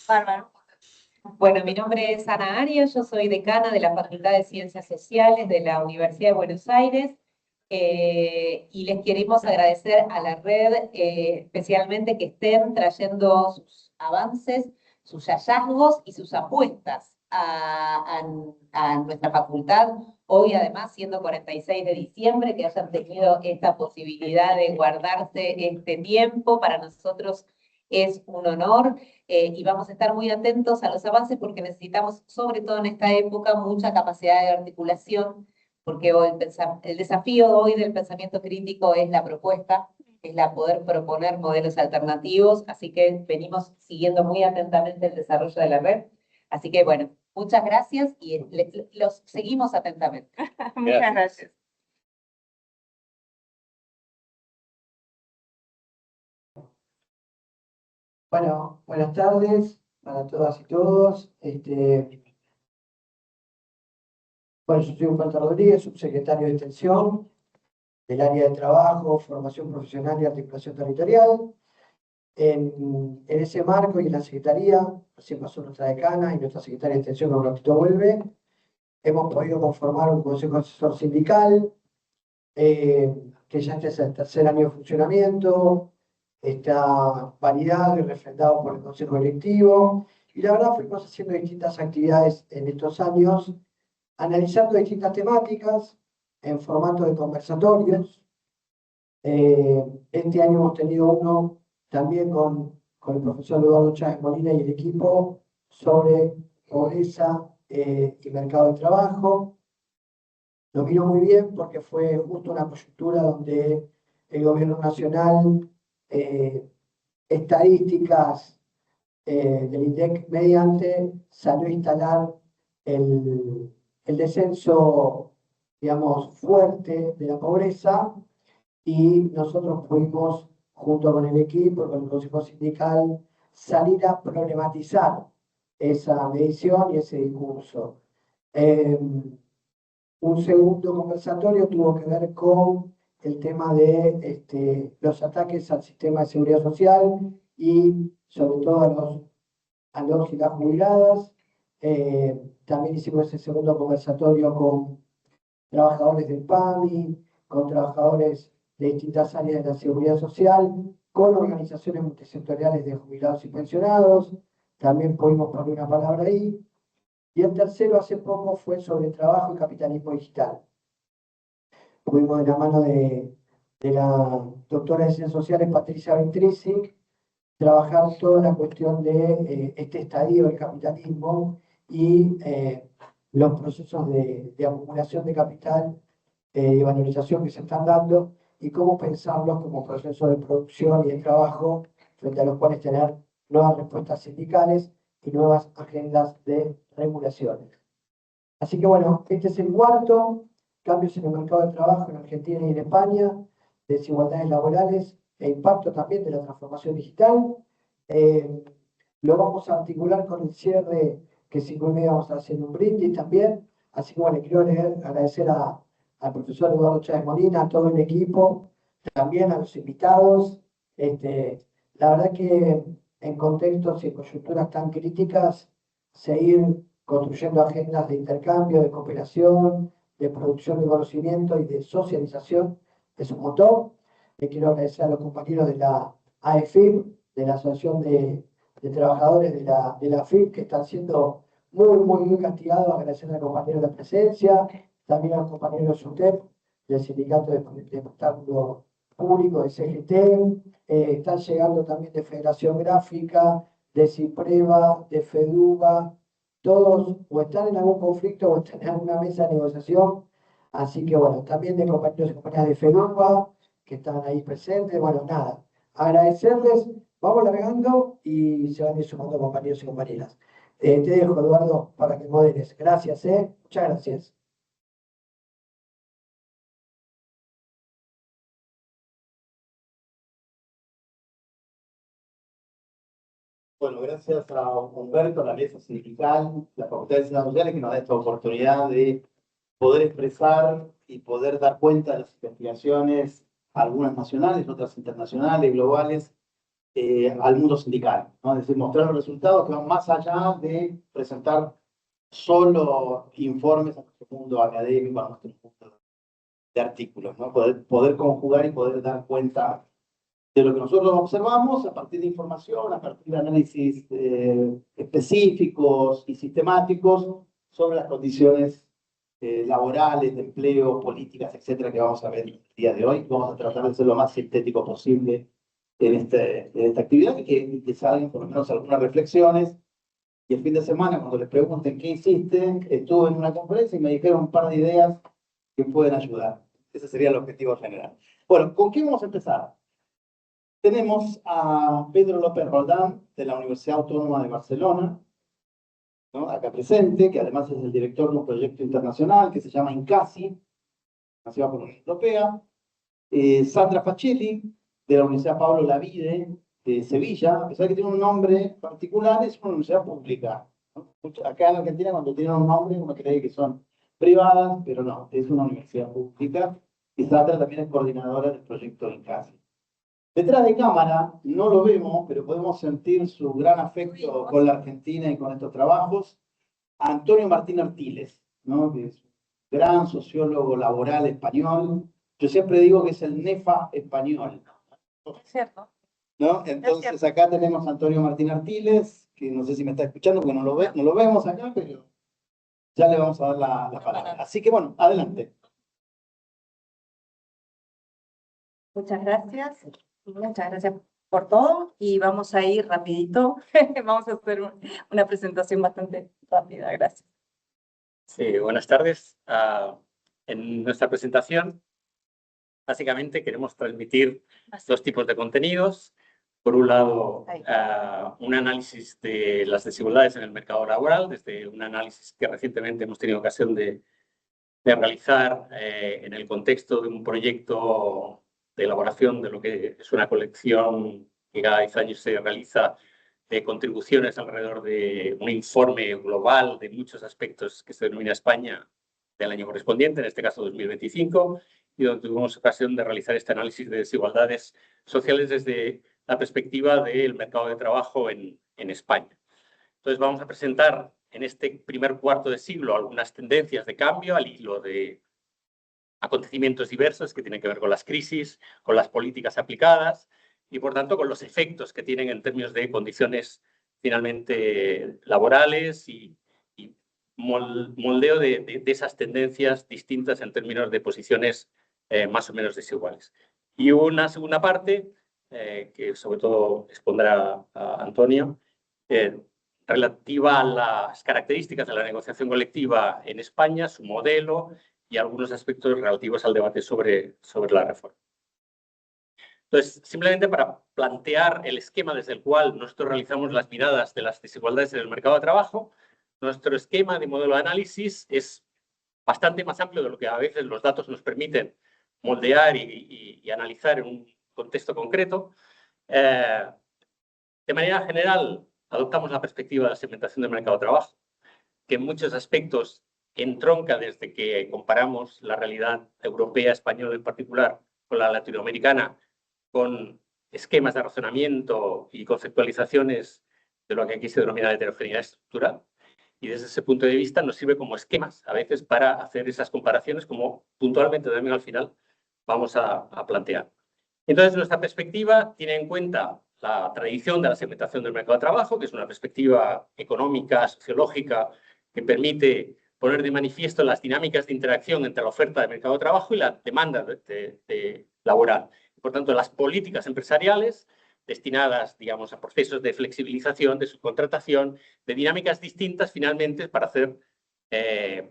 Bárbaro. Bueno, mi nombre es Ana Arias, yo soy decana de la Facultad de Ciencias Sociales de la Universidad de Buenos Aires y les queremos agradecer a la red especialmente que estén trayendo sus avances, sus hallazgos y sus apuestas a nuestra facultad. Hoy, además, siendo 46 de diciembre, que hayan tenido esta posibilidad de guardarse este tiempo, para nosotros es un honor. Y vamos a estar muy atentos a los avances porque necesitamos, sobre todo en esta época, mucha capacidad de articulación, porque hoy el desafío hoy del pensamiento crítico es la propuesta, es la poder proponer modelos alternativos, así que venimos siguiendo muy atentamente el desarrollo de la red. Así que bueno, muchas gracias y los seguimos atentamente. Muchas gracias. Bueno, buenas tardes para todas y todos. Bueno, yo soy Humberto Rodríguez, subsecretario de Extensión del área de trabajo, formación profesional y articulación territorial. En ese marco y en la Secretaría, recién pasó nuestra decana y nuestra secretaria de Extensión, que un ratito vuelve, hemos podido conformar un consejo asesor sindical, que ya este es el tercer año de funcionamiento, está validado y refrendado por el Consejo Directivo, y la verdad fuimos haciendo distintas actividades en estos años, analizando distintas temáticas en formato de conversatorios. Este año hemos tenido uno también con el profesor Eduardo Chávez Molina y el equipo sobre pobreza y mercado de trabajo. Nos vino muy bien porque fue justo una coyuntura donde el gobierno nacional, estadísticas del INDEC mediante, salió a instalar el descenso, digamos, fuerte de la pobreza, y nosotros pudimos, junto con el equipo, con el Consejo Sindical, salir a problematizar esa medición y ese discurso. Un segundo conversatorio tuvo que ver con el tema de los ataques al sistema de seguridad social y sobre todo a los y las jubiladas. También hicimos ese segundo conversatorio con trabajadores del PAMI, con trabajadores de distintas áreas de la seguridad social, con organizaciones multisectoriales de jubilados y pensionados. También pudimos poner una palabra ahí. Y el tercero hace poco fue sobre trabajo y capitalismo digital. Pudimos, de la mano de la doctora de Ciencias Sociales, Patricia Ventrisic, trabajar toda la cuestión de este estadio del capitalismo y los procesos de acumulación de capital y valorización que se están dando, y cómo pensarlos como procesos de producción y de trabajo, frente a los cuales tener nuevas respuestas sindicales y nuevas agendas de regulaciones. Así que bueno, este es el cuarto: cambios en el mercado de trabajo en Argentina y en España, desigualdades laborales e impacto también de la transformación digital. Lo vamos a articular con el cierre, que 5:30 vamos a hacer un brindis también. Así que bueno, quiero agradecer al profesor Eduardo Chávez Molina, a todo el equipo, también a los invitados. La verdad que en contextos y coyunturas tan críticas, seguir construyendo agendas de intercambio, de cooperación, de producción de conocimiento y de socialización es un motor. Le quiero agradecer a los compañeros de la AFIP, de la Asociación de Trabajadores de la AFIP, que están siendo muy castigados. Agradecer al compañero de la presencia, también a los compañeros de SUTEP, del Sindicato de Espectáculo Público, de CGT. Están llegando también de Federación Gráfica, de CIPREVA, de FEDUBA. Todos o están en algún conflicto o están en alguna mesa de negociación. Así que bueno, también de compañeros y compañeras de FEDUBA que están ahí presentes. Bueno, nada, agradecerles. Vamos largando y se van a ir sumando compañeros y compañeras. Te dejo, Eduardo, para que moderes. Gracias, muchas gracias. Bueno, gracias a Humberto, la mesa sindical, la Facultad de Ciencias Sociales, que nos da esta oportunidad de poder expresar y poder dar cuenta de las investigaciones, algunas nacionales, otras internacionales, globales, al mundo sindical, ¿no? Es decir, mostrar los resultados que van más allá de presentar solo informes a nuestro mundo académico, a nuestro mundo de artículos, ¿no? Poder conjugar y poder dar cuenta de lo que nosotros observamos a partir de información, a partir de análisis específicos y sistemáticos sobre las condiciones laborales, de empleo, políticas, etcétera, que vamos a ver el día de hoy. Vamos a tratar de ser lo más sintético posible en esta actividad y que salgan por lo menos algunas reflexiones. Y el fin de semana, cuando les pregunten qué hiciste, estuve en una conferencia y me dijeron un par de ideas que pueden ayudar. Ese sería el objetivo general. Bueno, ¿con qué vamos a empezar? Tenemos a Pedro López Roldán, de la Universidad Autónoma de Barcelona, ¿no? Acá presente, que además es el director de un proyecto internacional que se llama INCASI, nacido por la Unión Europea. Sandra Facelli, de la Universidad Pablo Lavide, de Sevilla, a pesar de que tiene un nombre particular, es una universidad pública, ¿no? Acá en Argentina, cuando tienen un nombre, uno cree que son privadas, pero no, es una universidad pública. Y Sandra también es coordinadora del proyecto INCASI. Detrás de cámara, no lo vemos, pero podemos sentir su gran afecto con la Argentina y con estos trabajos. Antonio Martín Artiles, ¿no? Que es un gran sociólogo laboral español. Yo siempre digo que es el NEFA español. Es cierto. ¿No? Entonces acá tenemos a Antonio Martín Artiles, que no sé si me está escuchando, porque no lo vemos acá, pero ya le vamos a dar la palabra. Así que bueno, adelante. Muchas gracias por todo y vamos a ir rapidito. Vamos a hacer una presentación bastante rápida, gracias. Sí, buenas tardes. En nuestra presentación, básicamente queremos transmitir dos tipos de contenidos. Por un lado, un análisis de las desigualdades en el mercado laboral, desde un análisis que recientemente hemos tenido ocasión de realizar en el contexto de un proyecto de elaboración de lo que es una colección que cada 10 años se realiza de contribuciones alrededor de un informe global de muchos aspectos que se denomina España del año correspondiente, en este caso 2025, y donde tuvimos ocasión de realizar este análisis de desigualdades sociales desde la perspectiva del mercado de trabajo en España. Entonces vamos a presentar en este primer cuarto de siglo algunas tendencias de cambio al hilo de acontecimientos diversos que tienen que ver con las crisis, con las políticas aplicadas y, por tanto, con los efectos que tienen en términos de condiciones finalmente laborales y moldeo de esas tendencias distintas en términos de posiciones más o menos desiguales. Y una segunda parte, que sobre todo expondrá a Antonio, relativa a las características de la negociación colectiva en España, su modelo y algunos aspectos relativos al debate sobre la reforma. Entonces, simplemente para plantear el esquema desde el cual nosotros realizamos las miradas de las desigualdades en el mercado de trabajo, nuestro esquema de modelo de análisis es bastante más amplio de lo que a veces los datos nos permiten moldear y analizar en un contexto concreto. De manera general, adoptamos la perspectiva de la segmentación del mercado de trabajo, que en muchos aspectos entronca desde que comparamos la realidad europea, española en particular, con la latinoamericana, con esquemas de razonamiento y conceptualizaciones de lo que aquí se denomina heterogeneidad estructural. Y desde ese punto de vista nos sirve como esquemas, a veces, para hacer esas comparaciones, como puntualmente también al final vamos a plantear. Entonces, nuestra perspectiva tiene en cuenta la tradición de la segmentación del mercado de trabajo, que es una perspectiva económica, sociológica, que permite poner de manifiesto las dinámicas de interacción entre la oferta de mercado de trabajo y la demanda laboral. Por tanto, las políticas empresariales destinadas, digamos, a procesos de flexibilización, de subcontratación, de dinámicas distintas, finalmente, para hacer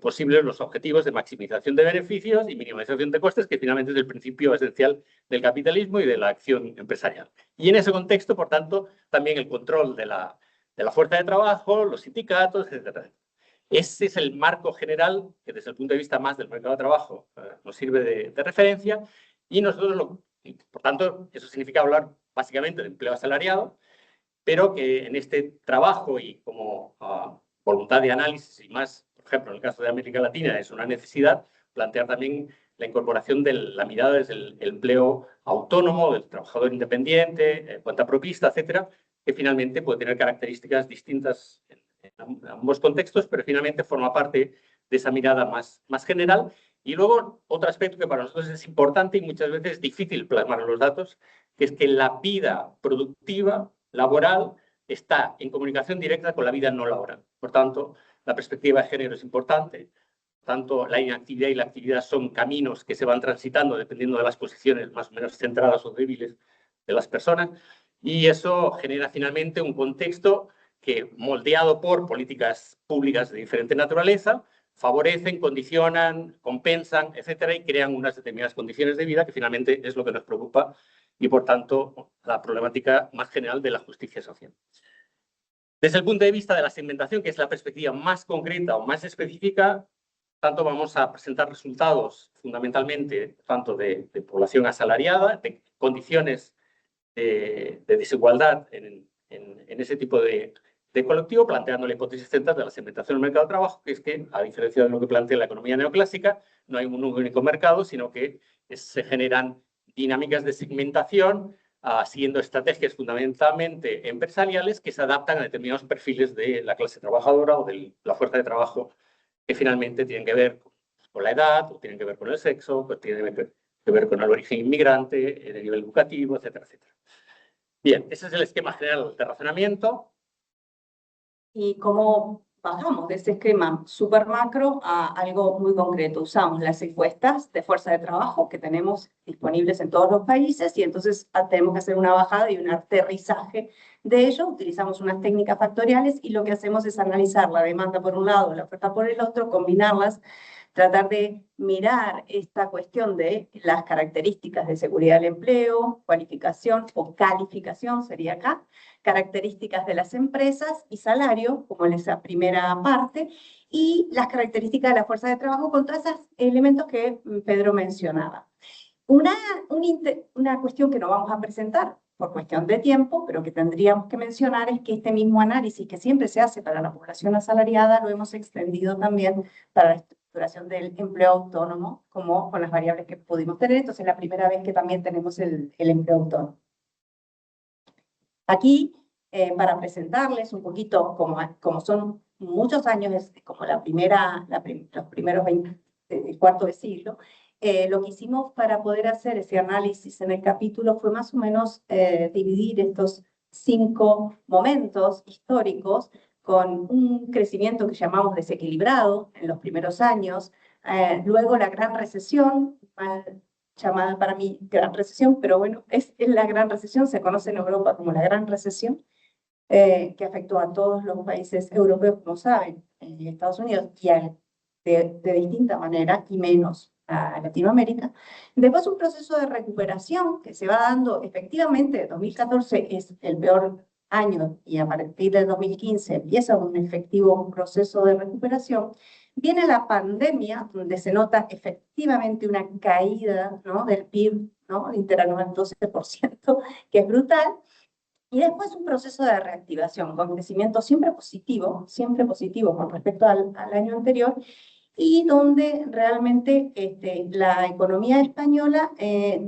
posibles los objetivos de maximización de beneficios y minimización de costes, que finalmente es el principio esencial del capitalismo y de la acción empresarial. Y en ese contexto, por tanto, también el control de la fuerza de trabajo, los sindicatos, etc. Ese es el marco general que, desde el punto de vista más del mercado de trabajo, nos sirve de referencia, y nosotros, por tanto, eso significa hablar básicamente de empleo asalariado, pero que en este trabajo y como voluntad de análisis y más, por ejemplo, en el caso de América Latina, es una necesidad plantear también la incorporación de la mirada desde el empleo autónomo, del trabajador independiente, cuentapropista, etcétera, que finalmente puede tener características distintas en ambos contextos, pero finalmente forma parte de esa mirada más general. Y luego, otro aspecto que para nosotros es importante y muchas veces es difícil plasmar en los datos, que es que la vida productiva, laboral, está en comunicación directa con la vida no laboral. Por tanto, la perspectiva de género es importante. Por tanto, la inactividad y la actividad son caminos que se van transitando dependiendo de las posiciones más o menos centradas o débiles de las personas. Y eso genera finalmente un contexto que, moldeado por políticas públicas de diferente naturaleza, favorecen, condicionan, compensan, etcétera, y crean unas determinadas condiciones de vida que finalmente es lo que nos preocupa y, por tanto, la problemática más general de la justicia social. Desde el punto de vista de la segmentación, que es la perspectiva más concreta o más específica, tanto vamos a presentar resultados fundamentalmente tanto de población asalariada, de condiciones de desigualdad en ese tipo de colectivo, planteando la hipótesis central de la segmentación del mercado de trabajo, que es que, a diferencia de lo que plantea la economía neoclásica, no hay un único mercado, sino que se generan dinámicas de segmentación siguiendo estrategias fundamentalmente empresariales que se adaptan a determinados perfiles de la clase trabajadora o de la fuerza de trabajo que finalmente tienen que ver con la edad, o tienen que ver con el sexo, o tienen que ver con el origen inmigrante, el nivel educativo, etcétera, etcétera. Bien, ese es el esquema general de razonamiento. Y cómo bajamos de ese esquema súper macro a algo muy concreto. Usamos las encuestas de fuerza de trabajo que tenemos disponibles en todos los países y entonces tenemos que hacer una bajada y un aterrizaje de ello. Utilizamos unas técnicas factoriales y lo que hacemos es analizar la demanda por un lado, la oferta por el otro, combinarlas, tratar de mirar esta cuestión de las características de seguridad del empleo, cualificación o calificación sería acá, características de las empresas y salario, como en esa primera parte, y las características de la fuerza de trabajo con todos esos elementos que Pedro mencionaba. Una cuestión que no vamos a presentar por cuestión de tiempo, pero que tendríamos que mencionar es que este mismo análisis que siempre se hace para la población asalariada lo hemos extendido también para la estructuración del empleo autónomo, como con las variables que pudimos tener. Entonces, es la primera vez que también tenemos el empleo autónomo. Aquí, para presentarles un poquito, como son muchos años, es como los primeros 20, el cuarto de siglo, lo que hicimos para poder hacer ese análisis en el capítulo fue más o menos dividir estos 5 momentos históricos con un crecimiento que llamamos desequilibrado en los primeros años, luego la gran recesión, llamada para mí gran recesión, pero bueno, es la gran recesión, se conoce en Europa como la gran recesión, que afectó a todos los países europeos, como saben, Estados Unidos, y de distinta manera, y menos a Latinoamérica. Después un proceso de recuperación que se va dando efectivamente, 2014 es el peor año, y a partir del 2015 empieza un efectivo proceso de recuperación. Viene la pandemia, donde se nota efectivamente una caída, ¿no?, del PIB, ¿no?, interanual 12%, que es brutal, y después un proceso de reactivación, con crecimiento siempre positivo con respecto al año anterior, y donde realmente la economía española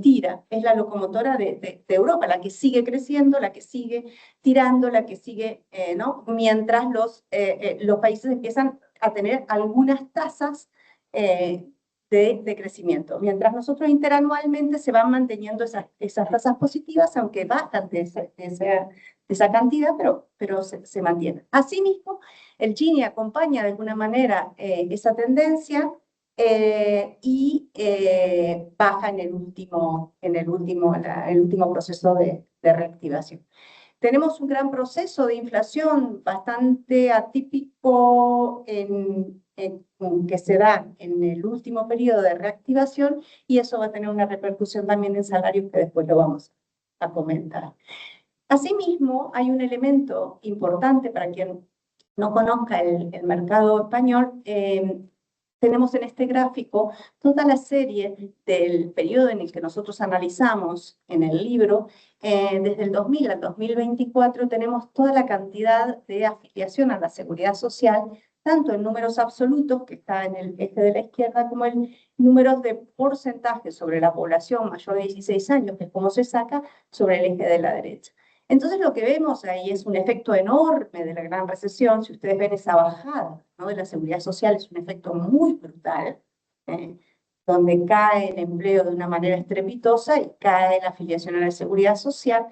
tira, es la locomotora de Europa, la que sigue creciendo, la que sigue tirando, la que sigue, ¿no?, mientras los países empiezan a tener algunas tasas de crecimiento, mientras nosotros interanualmente se van manteniendo esas tasas positivas, aunque bajan de esa cantidad, pero se mantienen. Asimismo, el Gini acompaña de alguna manera esa tendencia y baja en el último proceso de reactivación. Tenemos un gran proceso de inflación bastante atípico que se da en el último periodo de reactivación, y eso va a tener una repercusión también en salarios que después lo vamos a comentar. Asimismo, hay un elemento importante para quien no conozca el mercado español. Tenemos en este gráfico toda la serie del periodo en el que nosotros analizamos en el libro. Desde el 2000 al 2024 tenemos toda la cantidad de afiliación a la seguridad social tanto en números absolutos, que está en el eje de la izquierda, como en números de porcentaje sobre la población mayor de 16 años, que es como se saca, sobre el eje de la derecha. Entonces lo que vemos ahí es un efecto enorme de la gran recesión. Si ustedes ven esa bajada, ¿no?, de la seguridad social, es un efecto muy brutal, donde cae el empleo de una manera estrepitosa y cae la afiliación a la seguridad social.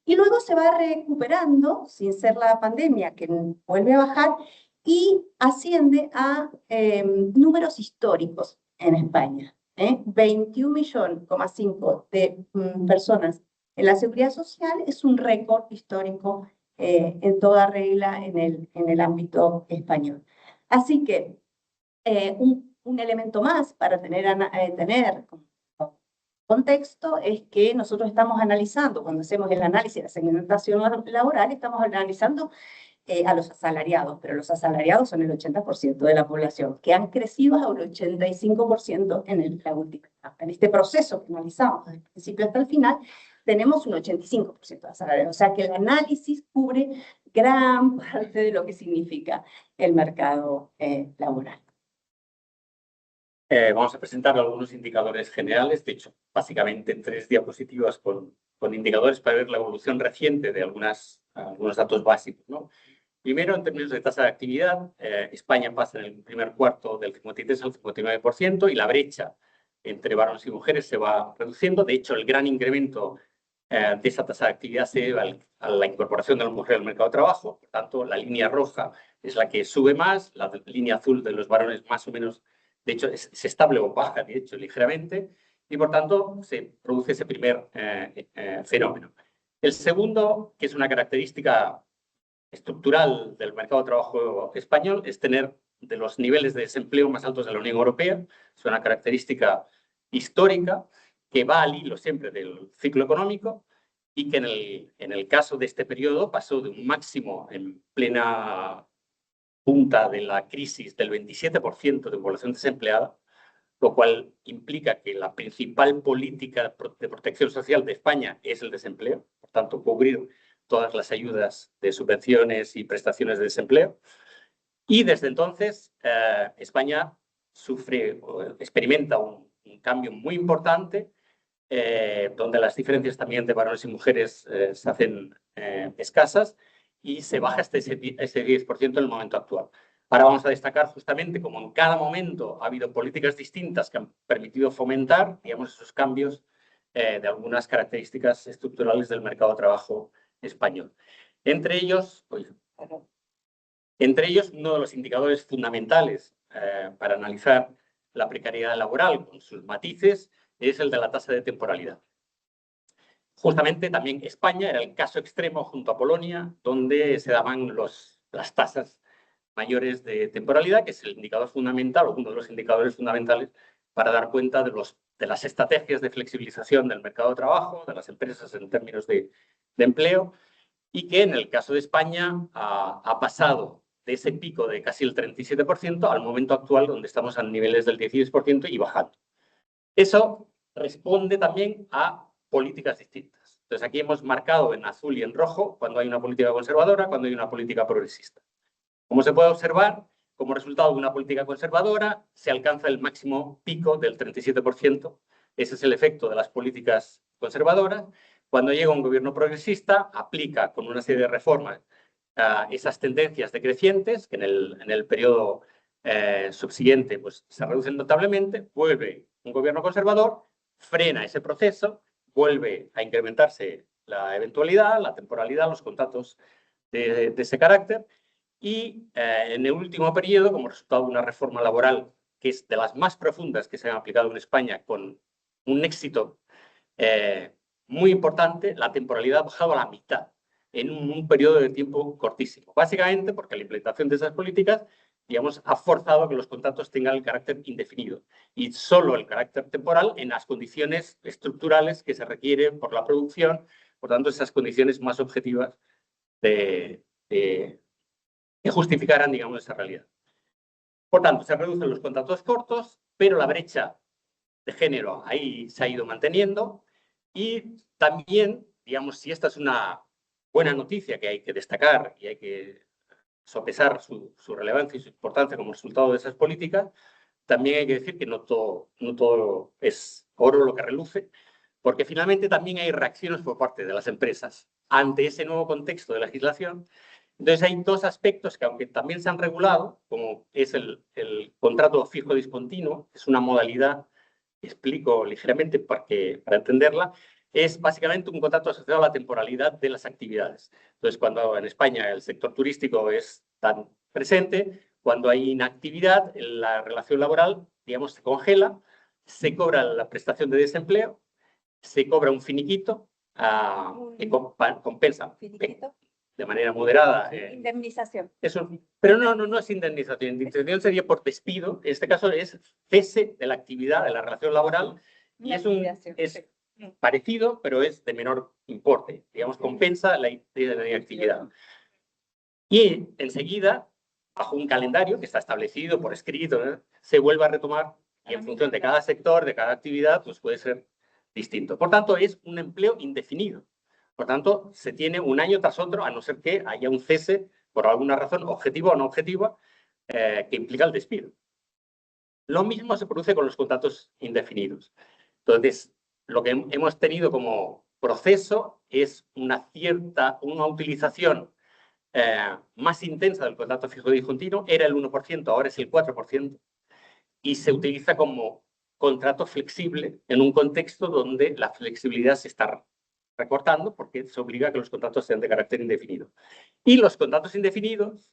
Y luego se va recuperando, sin ser la pandemia, que vuelve a bajar, y asciende a números históricos en España. 21,5 millones de personas en la seguridad social es un récord histórico en toda regla en el ámbito español. Así que un elemento más para tener contexto es que nosotros estamos analizando, cuando hacemos el análisis de la segmentación laboral, estamos analizando a los asalariados, pero los asalariados son el 80% de la población, que han crecido a un 85% en la última etapa. En este proceso que analizamos desde el principio hasta el final, tenemos un 85% de asalariados, o sea que el análisis cubre gran parte de lo que significa el mercado laboral. Vamos a presentar algunos indicadores generales, de hecho, básicamente 3 diapositivas con indicadores para ver la evolución reciente de algunos datos básicos, ¿no? Primero, en términos de tasa de actividad, España pasa en el primer cuarto del 53 al 59% y la brecha entre varones y mujeres se va reduciendo. De hecho, el gran incremento de esa tasa de actividad se debe a la incorporación de la mujer al mercado de trabajo. Por tanto, la línea roja es la que sube más, la línea azul de los varones más o menos, de hecho, es estable o baja, de hecho, ligeramente, y por tanto se produce ese primer fenómeno. El segundo, que es una característica estructural del mercado de trabajo español, es tener de los niveles de desempleo más altos de la Unión Europea. Es una característica histórica que va al hilo siempre del ciclo económico y que en el caso de este periodo pasó de un máximo en plena punta de la crisis del 27% de población desempleada, lo cual implica que la principal política de protección social de España es el desempleo, por tanto, cubrir todas las ayudas de subvenciones y prestaciones de desempleo. Y desde entonces, España experimenta un cambio muy importante, donde las diferencias también de varones y mujeres se hacen escasas y se baja ese 10% en el momento actual. Ahora vamos a destacar justamente cómo en cada momento ha habido políticas distintas que han permitido fomentar, digamos, esos cambios de algunas características estructurales del mercado de trabajo español. Entre ellos, uno de los indicadores fundamentales para analizar la precariedad laboral con sus matices es el de la tasa de temporalidad. Justamente también España era el caso extremo junto a Polonia, donde se daban las tasas mayores de temporalidad, que es el indicador fundamental o uno de los indicadores fundamentales para dar cuenta de las estrategias de flexibilización del mercado de trabajo, de las empresas en términos de empleo, y que en el caso de España ha pasado de ese pico de casi el 37% al momento actual, donde estamos a niveles del 16% y bajando. Eso responde también a políticas distintas. Entonces, aquí hemos marcado en azul y en rojo cuando hay una política conservadora, cuando hay una política progresista. Como se puede observar, como resultado de una política conservadora, se alcanza el máximo pico del 37%. Ese es el efecto de las políticas conservadoras. Cuando llega un gobierno progresista, aplica con una serie de reformas esas tendencias decrecientes, que en el periodo subsiguiente pues, se reducen notablemente. Vuelve un gobierno conservador, frena ese proceso, vuelve a incrementarse la eventualidad, la temporalidad, los contratos de ese carácter. Y en el último periodo, como resultado de una reforma laboral que es de las más profundas que se han aplicado en España, con un éxito muy importante, la temporalidad ha bajado a la mitad en un periodo de tiempo cortísimo. Básicamente porque la implementación de esas políticas, digamos, ha forzado que los contratos tengan el carácter indefinido y solo el carácter temporal en las condiciones estructurales que se requieren por la producción, por tanto, esas condiciones más objetivas que justificaran, digamos, esa realidad. Por tanto, se reducen los contratos cortos, pero la brecha de género ahí se ha ido manteniendo y también, digamos, si esta es una buena noticia que hay que destacar y hay que sopesar su relevancia y su importancia como resultado de esas políticas, también hay que decir que no todo es oro lo que reluce, porque finalmente también hay reacciones por parte de las empresas ante ese nuevo contexto de legislación. Entonces hay dos aspectos que, aunque también se han regulado, como es el contrato fijo discontinuo, es una modalidad, explico ligeramente para entenderla, es básicamente un contrato asociado a la temporalidad de las actividades. Entonces, cuando en España el sector turístico es tan presente, cuando hay inactividad, la relación laboral, digamos, se congela, se cobra la prestación de desempleo, se cobra un finiquito que compensa de manera moderada. Indemnización. Eso, pero no es indemnización. Indemnización sería por despido. En este caso es cese de la actividad, de la relación laboral. Y es parecido, pero es de menor importe. Digamos, compensa la inactividad. Y enseguida, bajo un calendario que está establecido por escrito, se vuelve a retomar y en función de cada sector, de cada actividad, pues puede ser distinto. Por tanto, es un empleo indefinido. Por tanto, se tiene un año tras otro, a no ser que haya un cese por alguna razón, objetiva o no objetiva, que implica el despido. Lo mismo se produce con los contratos indefinidos. Entonces, lo que hemos tenido como proceso es una utilización más intensa del contrato fijo discontinuo. Era el 1%, ahora es el 4%, y se utiliza como contrato flexible en un contexto donde la flexibilidad se está recortando porque se obliga a que los contratos sean de carácter indefinido. Y los contratos indefinidos,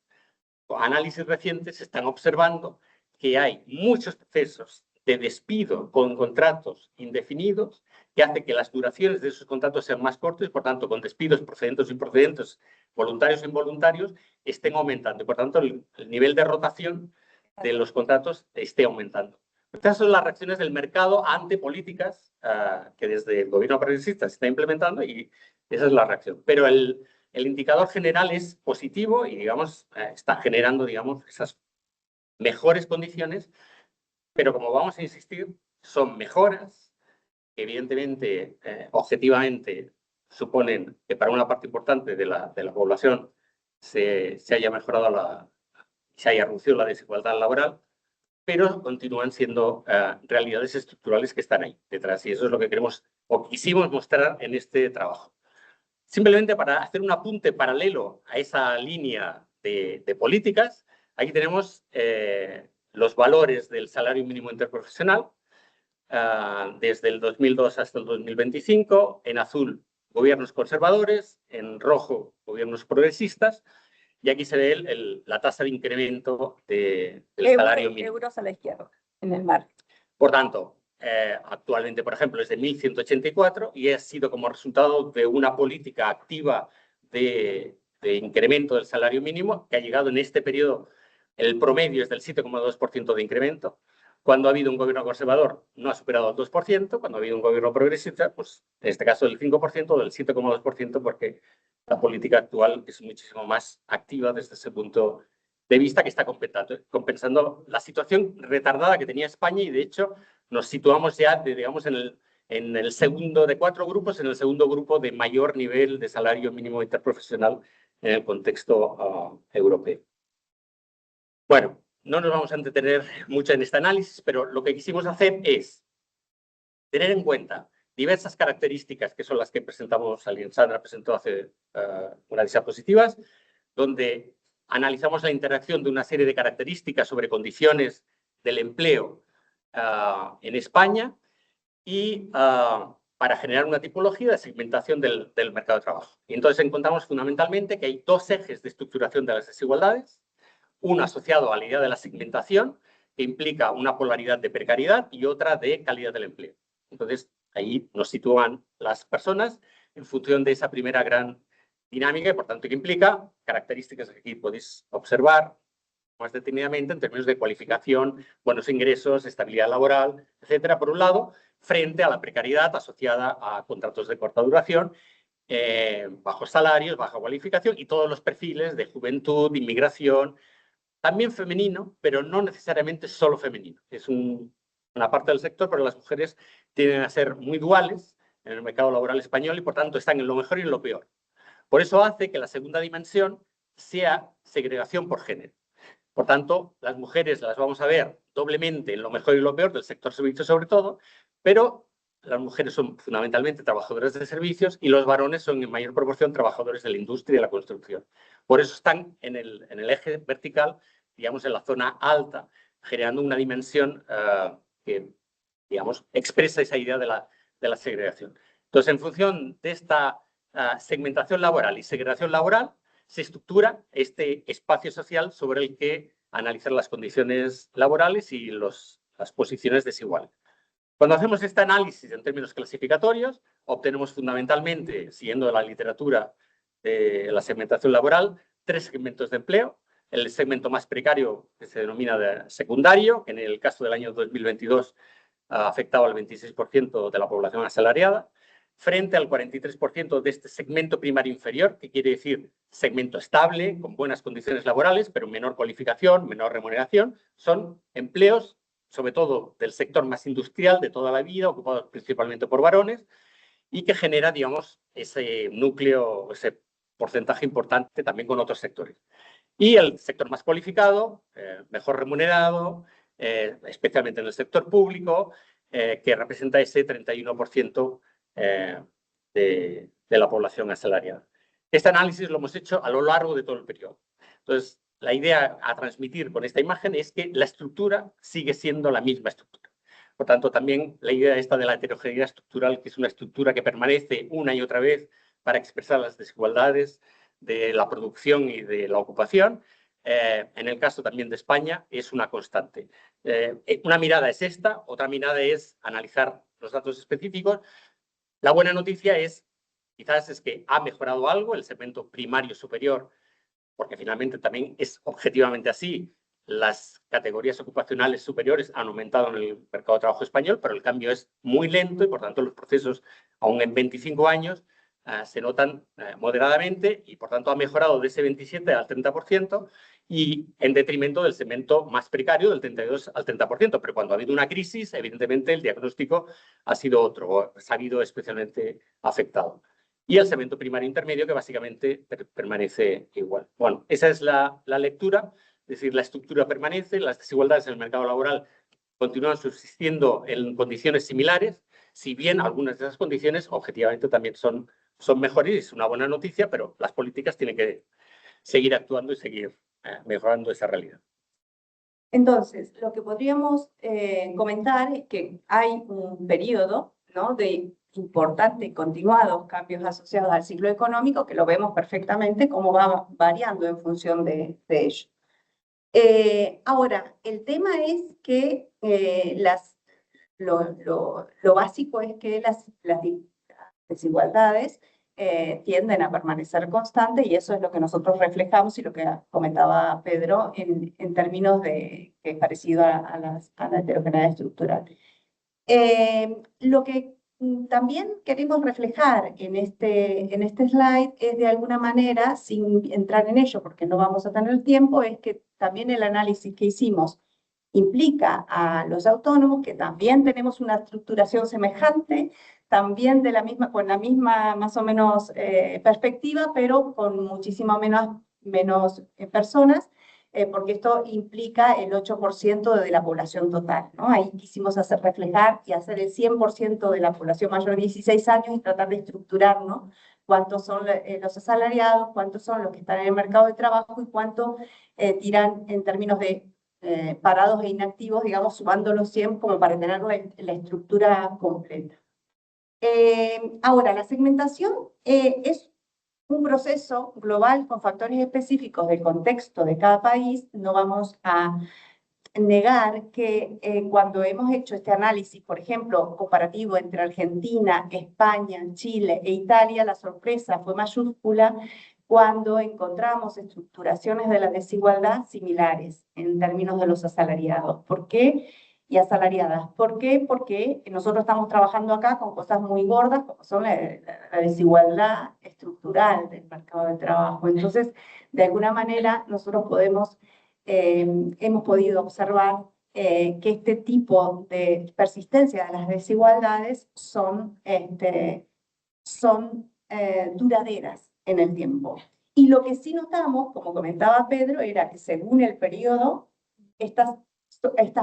análisis recientes, están observando que hay muchos procesos de despido con contratos indefinidos que hace que las duraciones de esos contratos sean más cortos y, por tanto, con despidos procedentes o improcedentes, voluntarios o involuntarios, estén aumentando. Y, por tanto, el nivel de rotación de los contratos esté aumentando. Estas son las reacciones del mercado ante políticas que desde el gobierno progresista se está implementando, y esa es la reacción. Pero el indicador general es positivo y, digamos, está generando, digamos, esas mejores condiciones, pero como vamos a insistir, son mejoras que evidentemente, objetivamente, suponen que para una parte importante de la población se haya mejorado se haya reducido la desigualdad laboral, pero continúan siendo realidades estructurales que están ahí detrás, y eso es lo que queremos o quisimos mostrar en este trabajo. Simplemente para hacer un apunte paralelo a esa línea de políticas, aquí tenemos los valores del salario mínimo interprofesional desde el 2002 hasta el 2025, en azul gobiernos conservadores, en rojo gobiernos progresistas, y aquí se ve la tasa de incremento del salario mínimo. Euros a la izquierda, en el margen. Por tanto, actualmente, por ejemplo, es de 1.184 y ha sido como resultado de una política activa de incremento del salario mínimo que ha llegado en este periodo, el promedio es del 7,2% de incremento. Cuando ha habido un gobierno conservador no ha superado el 2%, cuando ha habido un gobierno progresista, pues en este caso del 5% o del 7,2%, porque la política actual es muchísimo más activa desde ese punto de vista, que está compensando la situación retardada que tenía España, y de hecho nos situamos ya, digamos, en el segundo de 4 grupos, en el segundo grupo de mayor nivel de salario mínimo interprofesional en el contexto europeo. Bueno, no nos vamos a entretener mucho en este análisis, pero lo que quisimos hacer es tener en cuenta diversas características que son las que presentamos, Sandra presentó hace unas diapositivas, donde analizamos la interacción de una serie de características sobre condiciones del empleo en España y para generar una tipología de segmentación del mercado de trabajo. Y entonces encontramos fundamentalmente que hay dos ejes de estructuración de las desigualdades, uno asociado a la idea de la segmentación, que implica una polaridad de precariedad, y otra de calidad del empleo. Entonces, ahí nos sitúan las personas en función de esa primera gran dinámica, y por tanto que implica características que aquí podéis observar más detenidamente en términos de cualificación, buenos ingresos, estabilidad laboral, etcétera, por un lado, frente a la precariedad asociada a contratos de corta duración, bajos salarios, baja cualificación y todos los perfiles de juventud, inmigración, también femenino, pero no necesariamente solo femenino. Es una parte del sector, pero las mujeres tienden a ser muy duales en el mercado laboral español y, por tanto, están en lo mejor y en lo peor. Por eso hace que la segunda dimensión sea segregación por género. Por tanto, las mujeres las vamos a ver doblemente en lo mejor y lo peor del sector servicios sobre todo, pero las mujeres son fundamentalmente trabajadoras de servicios y los varones son en mayor proporción trabajadores de la industria y de la construcción. Por eso están en el eje vertical, digamos, en la zona alta, generando una dimensión que, digamos, expresa esa idea de la segregación. Entonces, en función de esta segmentación laboral y segregación laboral, se estructura este espacio social sobre el que analizar las condiciones laborales y las posiciones desiguales. Cuando hacemos este análisis en términos clasificatorios, obtenemos fundamentalmente, siguiendo la literatura de la segmentación laboral, 3 segmentos de empleo. El segmento más precario, que se denomina de secundario, que en el caso del año 2022 ha afectado al 26% de la población asalariada, frente al 43% de este segmento primario inferior, que quiere decir segmento estable, con buenas condiciones laborales, pero menor cualificación, menor remuneración. Son empleos, sobre todo del sector más industrial de toda la vida, ocupados principalmente por varones, y que genera, digamos, ese núcleo, ese porcentaje importante también con otros sectores. Y el sector más cualificado, mejor remunerado, especialmente en el sector público, que representa ese 31% de la población asalariada. Este análisis lo hemos hecho a lo largo de todo el periodo. Entonces, la idea a transmitir con esta imagen es que la estructura sigue siendo la misma estructura. Por tanto, también la idea esta de la heterogeneidad estructural, que es una estructura que permanece una y otra vez para expresar las desigualdades de la producción y de la ocupación, en el caso también de España, es una constante. Una mirada es esta, otra mirada es analizar los datos específicos. La buena noticia quizás es que ha mejorado algo el segmento primario superior, porque finalmente también es objetivamente así. Las categorías ocupacionales superiores han aumentado en el mercado de trabajo español, pero el cambio es muy lento y, por tanto, los procesos, aún en 25 años, se notan moderadamente y, por tanto, ha mejorado de ese 27 al 30% y en detrimento del segmento más precario, del 32 al 30%. Pero cuando ha habido una crisis, evidentemente, el diagnóstico ha sido otro, o se ha habido especialmente afectado. Y el segmento primario intermedio, que básicamente permanece igual. Bueno, esa es la lectura, es decir, la estructura permanece, las desigualdades en el mercado laboral continúan subsistiendo en condiciones similares, si bien algunas de esas condiciones objetivamente también son mejores, y es una buena noticia, pero las políticas tienen que seguir actuando y seguir mejorando esa realidad. Entonces, lo que podríamos comentar es que hay un periodo, ¿no?, de importantes y continuados cambios asociados al ciclo económico, que lo vemos perfectamente cómo va variando en función de ello. Ahora, el tema es que lo básico es que las desigualdades tienden a permanecer constantes, y eso es lo que nosotros reflejamos y lo que comentaba Pedro en términos de que es parecido a la heterogeneidad estructural. Lo que también queremos reflejar en este slide es, de alguna manera, sin entrar en ello porque no vamos a tener tiempo, es que también el análisis que hicimos implica a los autónomos, que también tenemos una estructuración semejante, también con la misma más o menos perspectiva, pero con muchísimo menos personas, porque esto implica el 8% de la población total, ¿no? Ahí quisimos hacer reflejar y hacer el 100% de la población mayor de 16 años y tratar de estructurar, ¿no?, cuántos son los asalariados, cuántos son los que están en el mercado de trabajo y cuánto tiran en términos de parados e inactivos, digamos, sumando los 100 como para tener la estructura completa. Ahora, la segmentación es un proceso global con factores específicos del contexto de cada país. No vamos a negar que cuando hemos hecho este análisis, por ejemplo, comparativo entre Argentina, España, Chile e Italia, la sorpresa fue mayúscula cuando encontramos estructuraciones de la desigualdad similares en términos de los asalariados. ¿Por qué? Y asalariadas. ¿Por qué? Porque nosotros estamos trabajando acá con cosas muy gordas, como son la desigualdad estructural del mercado de trabajo. Entonces, de alguna manera, nosotros hemos podido observar que este tipo de persistencia de las desigualdades son duraderas en el tiempo. Y lo que sí notamos, como comentaba Pedro, era que según el periodo, estas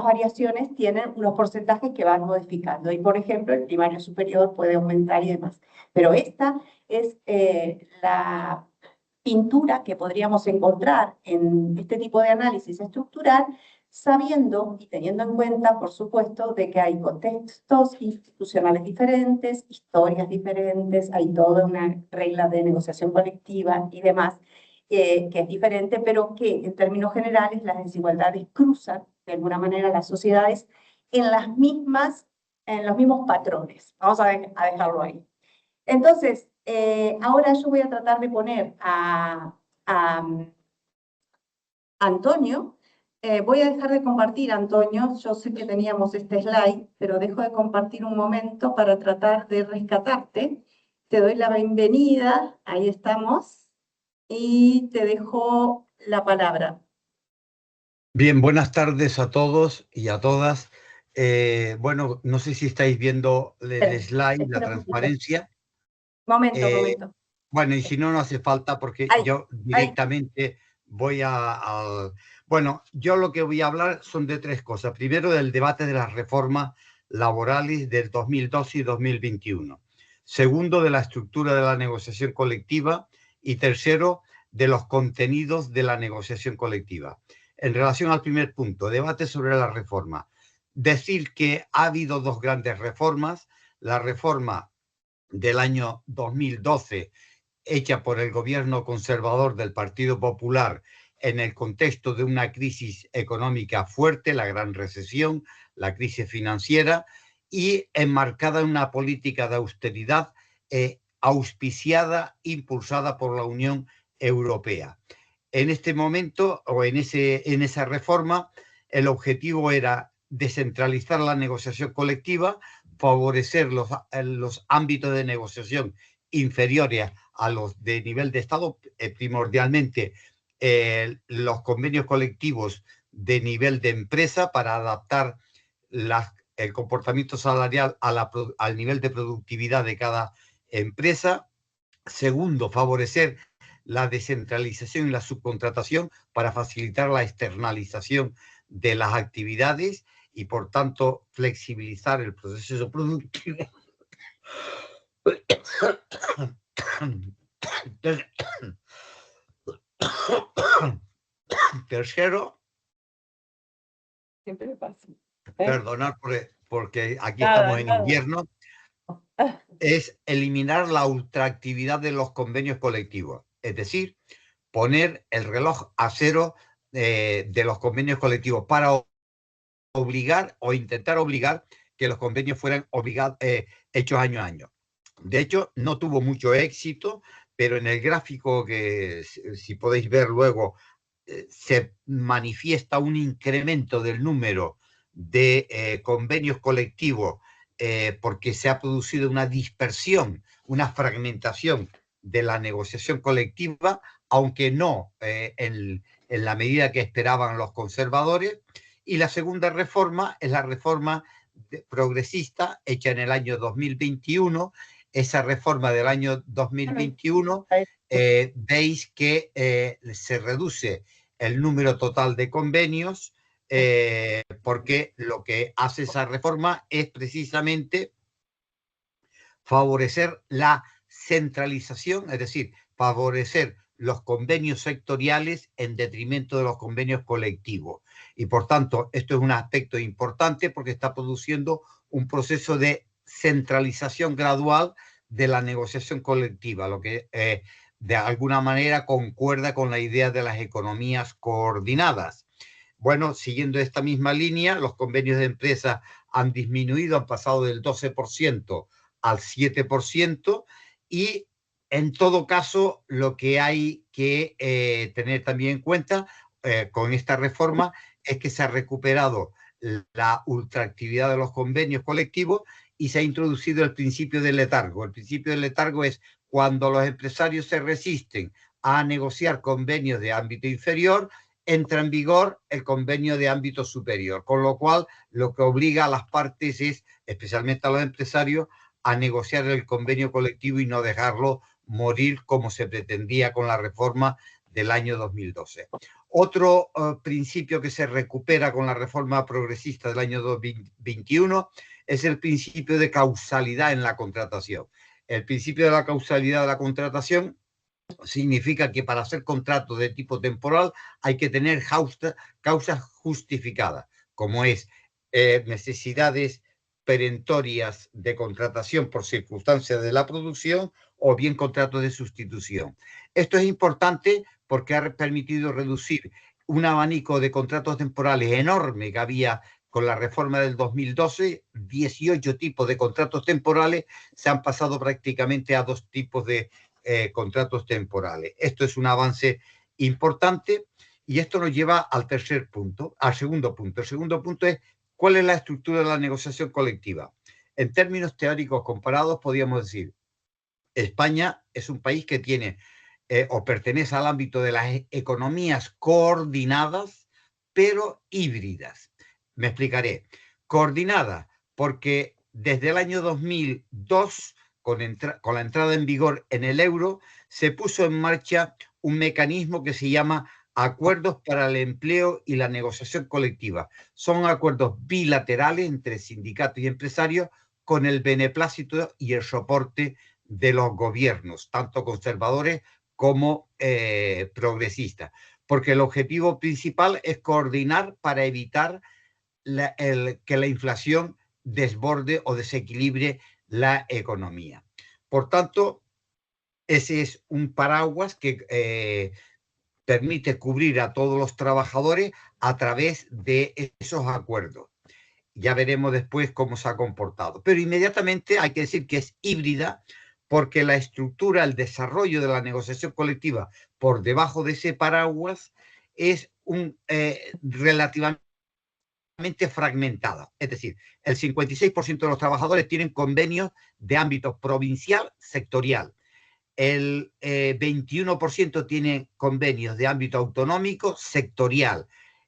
variaciones tienen unos porcentajes que van modificando. Y, por ejemplo, el primario superior puede aumentar y demás. Pero esta es la pintura que podríamos encontrar en este tipo de análisis estructural, sabiendo y teniendo en cuenta, por supuesto, de que hay contextos institucionales diferentes, historias diferentes, hay toda una regla de negociación colectiva y demás, que es diferente, pero que en términos generales las desigualdades cruzan de alguna manera las sociedades en los mismos patrones. Vamos a dejarlo ahí. Entonces, ahora yo voy a tratar de poner a Antonio. Voy a dejar de compartir, Antonio. Yo sé que teníamos este slide, pero dejo de compartir un momento para tratar de rescatarte. Te doy la bienvenida, ahí estamos, y te dejo la palabra. Bien, buenas tardes a todos y a todas. Bueno, no sé si estáis viendo el slide, la transparencia. Momento. Bueno, y si no, no hace falta porque yo directamente voy Bueno, yo lo que voy a hablar son de tres cosas. Primero, del debate de las reformas laborales del 2012 y 2021. Segundo, de la estructura de la negociación colectiva. Y tercero, de los contenidos de la negociación colectiva. En relación al primer punto, debate sobre la reforma. Decir que ha habido dos grandes reformas. La reforma del año 2012, hecha por el gobierno conservador del Partido Popular en el contexto de una crisis económica fuerte, la gran recesión, la crisis financiera, y enmarcada en una política de austeridad auspiciada, impulsada por la Unión Europea. En este momento, o en esa reforma, el objetivo era descentralizar la negociación colectiva, favorecer los ámbitos de negociación inferiores a los de nivel de Estado, primordialmente los convenios colectivos de nivel de empresa para adaptar el comportamiento salarial al nivel de productividad de cada empresa. Segundo, favorecer la descentralización y la subcontratación para facilitar la externalización de las actividades y, por tanto, flexibilizar el proceso productivo. Tercero, Siempre me pasa. perdonad porque aquí estamos en invierno, es eliminar la ultraactividad de los convenios colectivos, es decir, poner el reloj a cero de los convenios colectivos para obligar o intentar obligar que los convenios fueran hechos año a año. De hecho, no tuvo mucho éxito, pero en el gráfico que, si podéis ver luego, se manifiesta un incremento del número de convenios colectivos porque se ha producido una dispersión, una fragmentación de la negociación colectiva, aunque no en la medida que esperaban los conservadores. Y la segunda reforma es la reforma progresista hecha en el año 2021. Esa reforma del año 2021, veis que se reduce el número total de convenios porque lo que hace esa reforma es precisamente favorecer la centralización, es decir, favorecer los convenios sectoriales en detrimento de los convenios colectivos. Y, por tanto, esto es un aspecto importante porque está produciendo un proceso de centralización gradual de la negociación colectiva, lo que de alguna manera concuerda con la idea de las economías coordinadas. Bueno, siguiendo esta misma línea, los convenios de empresa han disminuido, han pasado del 12% al 7%, y en todo caso lo que hay que tener también en cuenta con esta reforma es que se ha recuperado la ultraactividad de los convenios colectivos y se ha introducido el principio del letargo. El principio del letargo es cuando los empresarios se resisten a negociar convenios de ámbito inferior, entra en vigor el convenio de ámbito superior, con lo cual lo que obliga a las partes es, especialmente a los empresarios, a negociar el convenio colectivo y no dejarlo morir como se pretendía con la reforma del año 2012. Otro principio que se recupera con la reforma progresista del año 2021 es el principio de causalidad en la contratación. El principio de la causalidad de la contratación significa que para hacer contratos de tipo temporal hay que tener causas justificadas, como es necesidades perentorias de contratación por circunstancias de la producción o bien contratos de sustitución. Esto es importante porque ha permitido reducir un abanico de contratos temporales enorme que había con la reforma del 2012. 18 tipos de contratos temporales se han pasado prácticamente a 2 tipos de contratos temporales. Esto es un avance importante y esto nos lleva al tercer punto, al segundo punto. El segundo punto es ¿cuál es la estructura de la negociación colectiva? En términos teóricos comparados, podríamos decir, España es un país que tiene o pertenece al ámbito de las economías coordinadas, pero híbridas. Me explicaré. Coordinada, porque desde el año 2002, con la entrada en vigor en el euro, se puso en marcha un mecanismo que se llama Acuerdos para el Empleo y la Negociación Colectiva. Son acuerdos bilaterales entre sindicatos y empresarios con el beneplácito y el soporte de los gobiernos, tanto conservadores como progresistas, porque el objetivo principal es coordinar para evitar que la inflación desborde o desequilibre la economía. Por tanto, ese es un paraguas que permite cubrir a todos los trabajadores a través de esos acuerdos. Ya veremos después cómo se ha comportado. Pero inmediatamente hay que decir que es híbrida porque la estructura, el desarrollo de la negociación colectiva por debajo de ese paraguas es relativamente fragmentada. Es decir, el 56% de los trabajadores tienen convenios de ámbito provincial, sectorial. El 21% tiene convenios de ámbito autonómico, sectorial.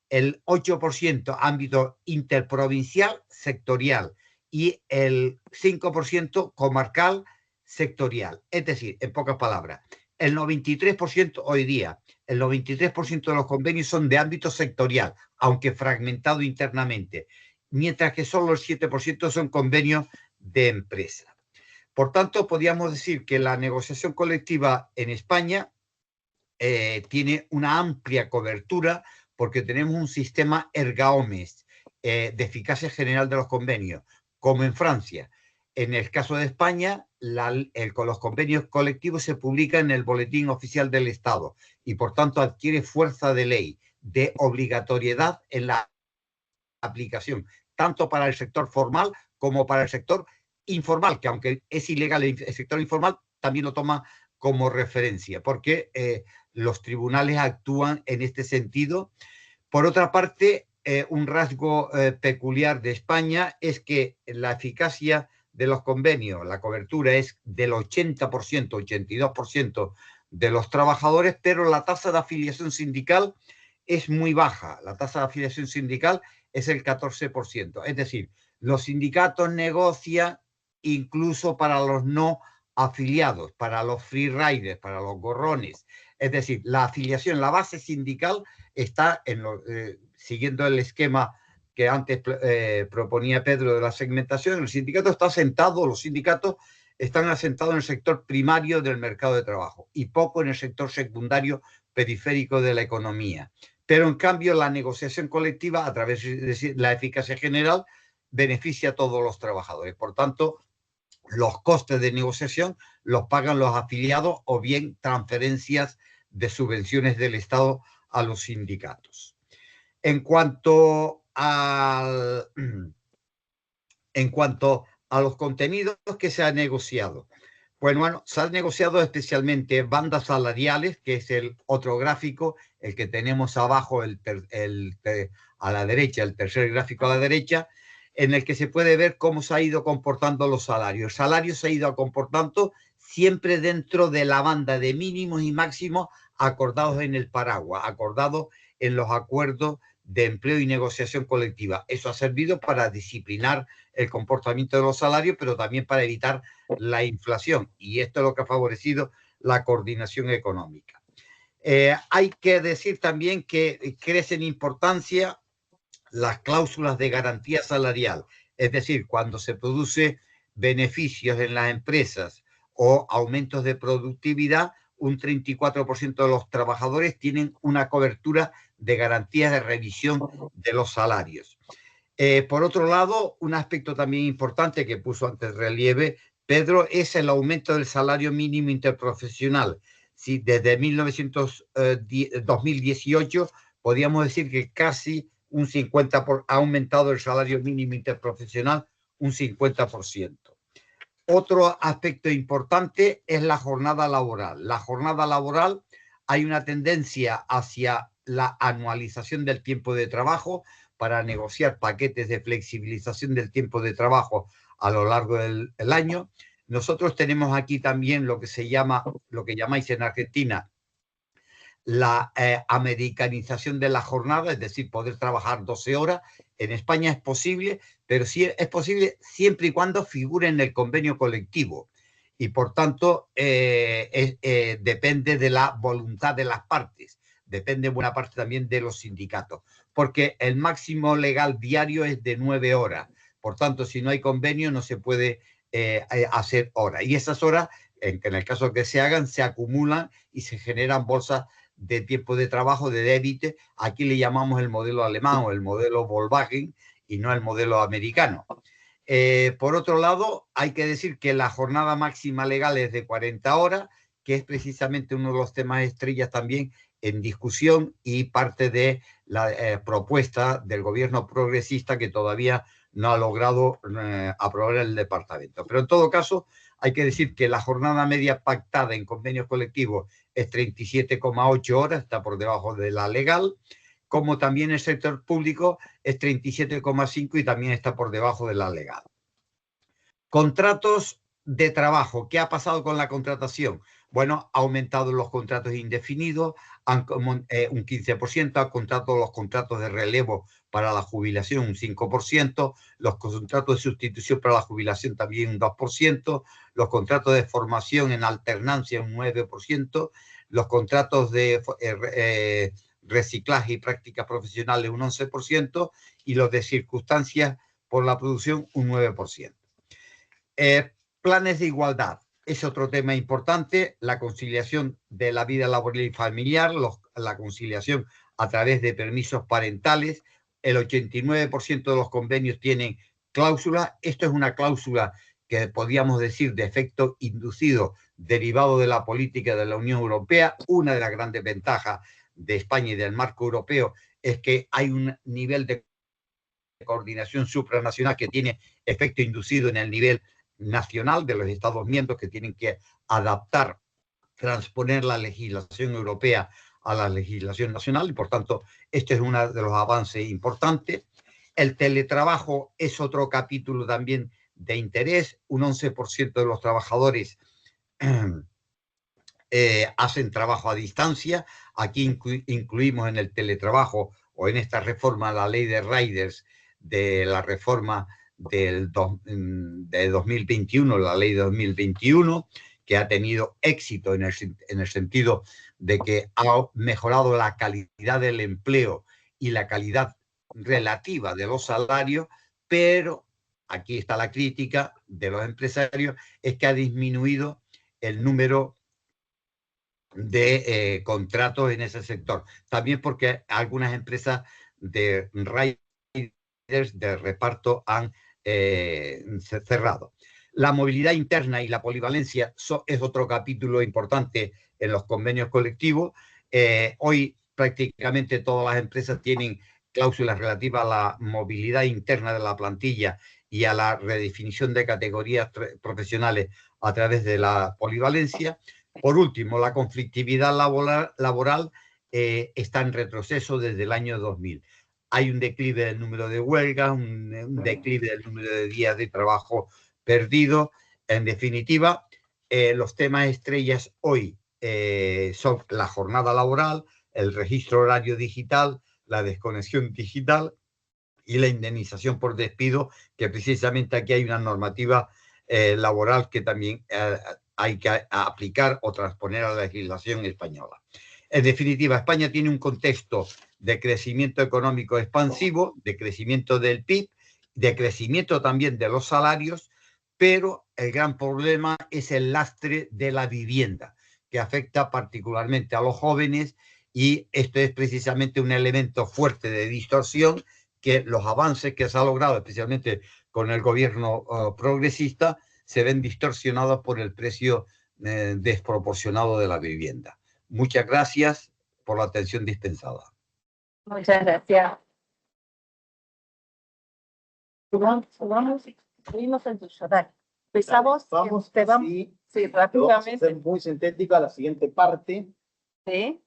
El 8% ámbito interprovincial, sectorial. Y el 5% comarcal, sectorial. Es decir, en pocas palabras, el 93% hoy día, el 93% de los convenios son de ámbito sectorial, aunque fragmentado internamente, mientras que solo el 7% son convenios de empresa. Por tanto, podríamos decir que la negociación colectiva en España tiene una amplia cobertura porque tenemos un sistema erga omnes de eficacia general de los convenios, como en Francia. En el caso de España, los convenios colectivos se publican en el Boletín Oficial del Estado y, por tanto, adquiere fuerza de ley, de obligatoriedad en la aplicación, tanto para el sector formal como para el sector informal, que aunque es ilegal el sector informal, también lo toma como referencia, porque los tribunales actúan en este sentido. Por otra parte, un rasgo peculiar de España es que la eficacia de los convenios, la cobertura es del 80%, 82% de los trabajadores, pero la tasa de afiliación sindical es muy baja. La tasa de afiliación sindical es el 14%. Es decir, los sindicatos negocian incluso para los no afiliados, para los free riders, para los gorrones. Es decir, la afiliación, la base sindical está siguiendo el esquema que antes proponía Pedro de la segmentación. El sindicato está asentado, los sindicatos están asentados en el sector primario del mercado de trabajo y poco en el sector secundario periférico de la economía. Pero en cambio la negociación colectiva a través de la eficacia general beneficia a todos los trabajadores. Por tanto, los costes de negociación los pagan los afiliados o bien transferencias de subvenciones del Estado a los sindicatos. En cuanto a los contenidos que se han negociado, bueno, se han negociado especialmente bandas salariales, que es el otro gráfico, el que tenemos abajo a la derecha, el tercer gráfico a la derecha, en el que se puede ver cómo se ha ido comportando los salarios. El salario se ha ido comportando siempre dentro de la banda de mínimos y máximos acordados en el paraguas, acordados en los acuerdos de empleo y negociación colectiva. Eso ha servido para disciplinar el comportamiento de los salarios, pero también para evitar la inflación. Y esto es lo que ha favorecido la coordinación económica. Hay que decir también que crece en importancia las cláusulas de garantía salarial, es decir, cuando se produce beneficios en las empresas o aumentos de productividad, un 34% de los trabajadores tienen una cobertura de garantías de revisión de los salarios. Por otro lado, un aspecto también importante que puso antes relieve Pedro es el aumento del salario mínimo interprofesional. Sí, desde 2018 podríamos decir que casi un 50% ha aumentado el salario mínimo interprofesional un 50%. Otro aspecto importante es la jornada laboral. La jornada laboral, hay una tendencia hacia la anualización del tiempo de trabajo para negociar paquetes de flexibilización del tiempo de trabajo a lo largo del año. Nosotros tenemos aquí también lo que se llama, lo que llamáis en Argentina, la americanización de la jornada, es decir, poder trabajar 12 horas. En España es posible, pero sí es posible siempre y cuando figure en el convenio colectivo. Y por tanto, depende de la voluntad de las partes. Depende en buena parte también de los sindicatos. Porque el máximo legal diario es de 9 horas. Por tanto, si no hay convenio, no se puede hacer horas. Y esas horas, en el caso que se hagan, se acumulan y se generan bolsas de tiempo de trabajo, de débito. Aquí le llamamos el modelo alemán o el modelo Volkswagen y no el modelo americano. Por otro lado, hay que decir que la jornada máxima legal es de 40 horas, que es precisamente uno de los temas estrellas también en discusión y parte de la propuesta del gobierno progresista que todavía no ha logrado aprobar el departamento. Pero en todo caso, hay que decir que la jornada media pactada en convenios colectivos es 37,8 horas, está por debajo de la legal, como también el sector público es 37,5 y también está por debajo de la legal. Contratos de trabajo. ¿Qué ha pasado con la contratación? Bueno, ha aumentado los contratos indefinidos, un 15%, ha aumentado los contratos de relevo para la jubilación un 5%, los contratos de sustitución para la jubilación también un 2%, los contratos de formación en alternancia un 9%, los contratos de reciclaje y prácticas profesionales un 11% y los de circunstancias por la producción un 9%. Planes de igualdad. Es otro tema importante, la conciliación de la vida laboral y familiar, la conciliación a través de permisos parentales. El 89% de los convenios tienen cláusulas. Esto es una cláusula que podríamos decir de efecto inducido derivado de la política de la Unión Europea. Una de las grandes ventajas de España y del marco europeo es que hay un nivel de coordinación supranacional que tiene efecto inducido en el nivel nacional de los Estados miembros que tienen que adaptar, transponer la legislación europea a la legislación nacional y por tanto este es uno de los avances importantes. El teletrabajo es otro capítulo también de interés. Un 11% de los trabajadores hacen trabajo a distancia. Aquí incluimos en el teletrabajo o en esta reforma la ley de riders de la reforma de 2021, la ley de 2021, que ha tenido éxito en el sentido de que ha mejorado la calidad del empleo y la calidad relativa de los salarios, pero aquí está la crítica de los empresarios, es que ha disminuido el número de contratos en ese sector. También porque algunas empresas de riders de reparto han cerrado. La movilidad interna y la polivalencia es otro capítulo importante en los convenios colectivos. Hoy prácticamente todas las empresas tienen cláusulas relativas a la movilidad interna de la plantilla y a la redefinición de categorías profesionales a través de la polivalencia. Por último, la conflictividad laboral está en retroceso desde el año 2000. Hay un declive del número de huelgas, un declive del número de días de trabajo perdido. En definitiva, los temas estrellas hoy son la jornada laboral, el registro horario digital, la desconexión digital y la indemnización por despido, que precisamente aquí hay una normativa laboral que también hay que aplicar o transponer a la legislación española. En definitiva, España tiene un contexto de crecimiento económico expansivo, de crecimiento del PIB, de crecimiento también de los salarios, pero el gran problema es el lastre de la vivienda, que afecta particularmente a los jóvenes, y esto es precisamente un elemento fuerte de distorsión que los avances que se ha logrado, especialmente con el gobierno progresista, se ven distorsionados por el precio desproporcionado de la vivienda. Muchas gracias por la atención dispensada. Muchas gracias. Subimos el tuyo, dale. Empezamos, Vamos sí, lo vamos a hacer muy sintético a la siguiente parte. Sí.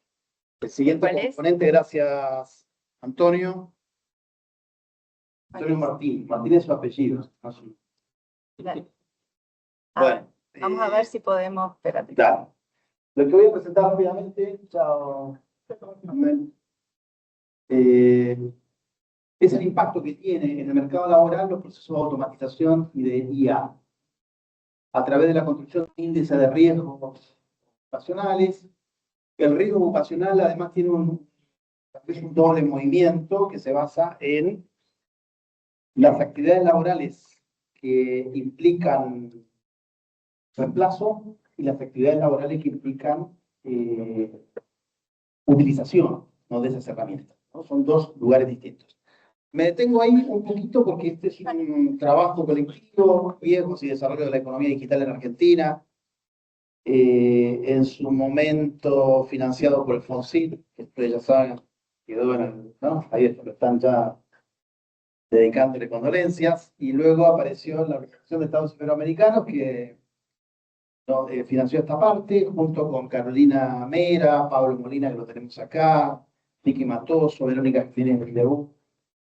El siguiente componente, gracias, Antonio. Antonio Martín. Martín es su apellido. No su... Dale. Bueno. Vamos a ver si podemos... Espérate. Dale. Lo que voy a presentar rápidamente, chao. Es el impacto que tiene en el mercado laboral los procesos de automatización y de IA, a través de la construcción de índices de riesgos ocupacionales. El riesgo ocupacional además tiene un doble movimiento que se basa en las actividades laborales que implican reemplazo y las actividades laborales que implican utilización, ¿no?, de esas herramientas, ¿no? Son dos lugares distintos. Me detengo ahí un poquito porque este es un trabajo colectivo, riesgos y desarrollo de la economía digital en Argentina, en su momento financiado por el FONSIT, que ustedes ya saben, quedó en el, ¿no? Ahí están ya dedicándole condolencias, y luego apareció la Organización de Estados Iberoamericanos que financió esta parte, junto con Carolina Mera, Pablo Molina, que lo tenemos acá, Vicky Matoso, Verónica Jiménez Leú,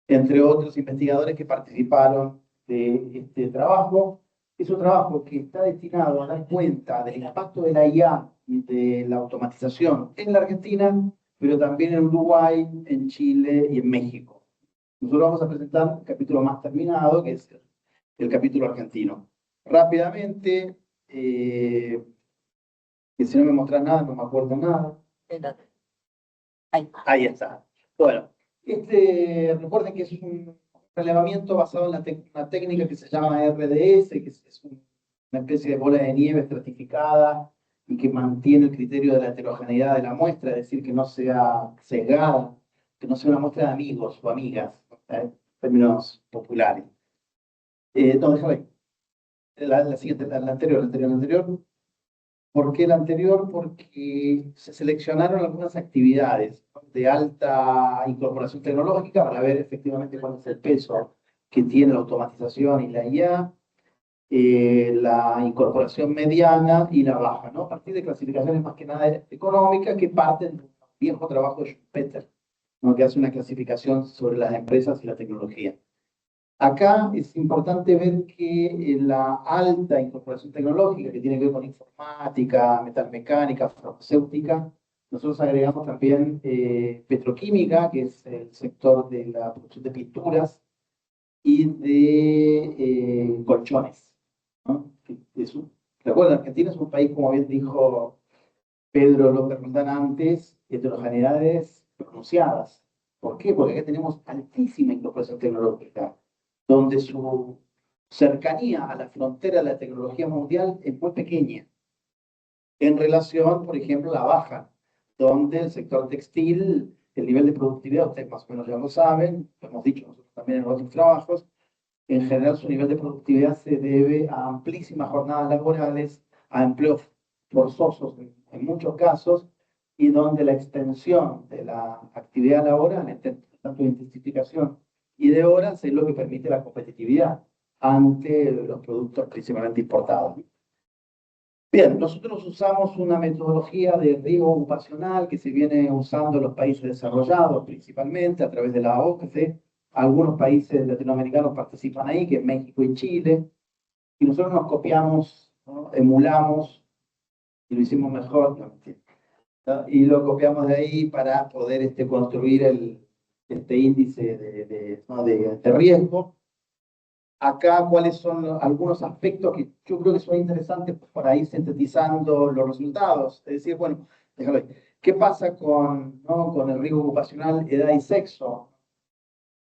entre otros investigadores que participaron de este trabajo. Es un trabajo que está destinado a dar cuenta del impacto de la IA y de la automatización en la Argentina, pero también en Uruguay, en Chile y en México. Nosotros vamos a presentar el capítulo más terminado, que es el capítulo argentino. Rápidamente, que si no me mostrás nada, no me acuerdo nada. Ahí está. Bueno, recuerden que es un relevamiento basado en una técnica que se llama RDS, que es una especie de bola de nieve estratificada y que mantiene el criterio de la heterogeneidad de la muestra, es decir, que no sea sesgada, que no sea una muestra de amigos o amigas, en términos populares. No, déjame. La siguiente, la anterior. ¿Por qué la anterior? Porque se seleccionaron algunas actividades de alta incorporación tecnológica para ver efectivamente cuál es el peso que tiene la automatización y la IA, la incorporación mediana y la baja, ¿no? A partir de clasificaciones más que nada económicas que parten de un viejo trabajo de Schumpeter, ¿no?, que hace una clasificación sobre las empresas y la tecnología. Acá es importante ver que la alta incorporación tecnológica, que tiene que ver con informática, metalmecánica, farmacéutica, nosotros agregamos también petroquímica, que es el sector de la producción de pinturas y de colchones, ¿no? Recuerden, Argentina es un país, como bien dijo Pedro López Roldán antes, de heterogeneidades pronunciadas. ¿Por qué? Porque acá tenemos altísima incorporación tecnológica, donde su cercanía a la frontera de la tecnología mundial es muy pequeña, en relación, por ejemplo, a la baja, donde el sector textil, el nivel de productividad, ustedes más o menos ya lo saben, lo hemos dicho nosotros también en otros trabajos, en general su nivel de productividad se debe a amplísimas jornadas laborales, a empleos forzosos en muchos casos, y donde la extensión de la actividad laboral, tanto de intensificación y de horas, es lo que permite la competitividad ante los productos principalmente importados. Bien, nosotros usamos una metodología de riesgo ocupacional que se viene usando en los países desarrollados principalmente a través de la OCDE. Algunos países latinoamericanos participan ahí, que es México y Chile, y nosotros nos copiamos, ¿no?, emulamos, y lo hicimos mejor, ¿no?, y lo copiamos de ahí para poder construir este índice de riesgo. acá cuáles son algunos aspectos que yo creo que son interesantes para ir sintetizando los resultados. Es decir, bueno, déjalo ahí. ¿Qué pasa con el riesgo ocupacional, edad y sexo?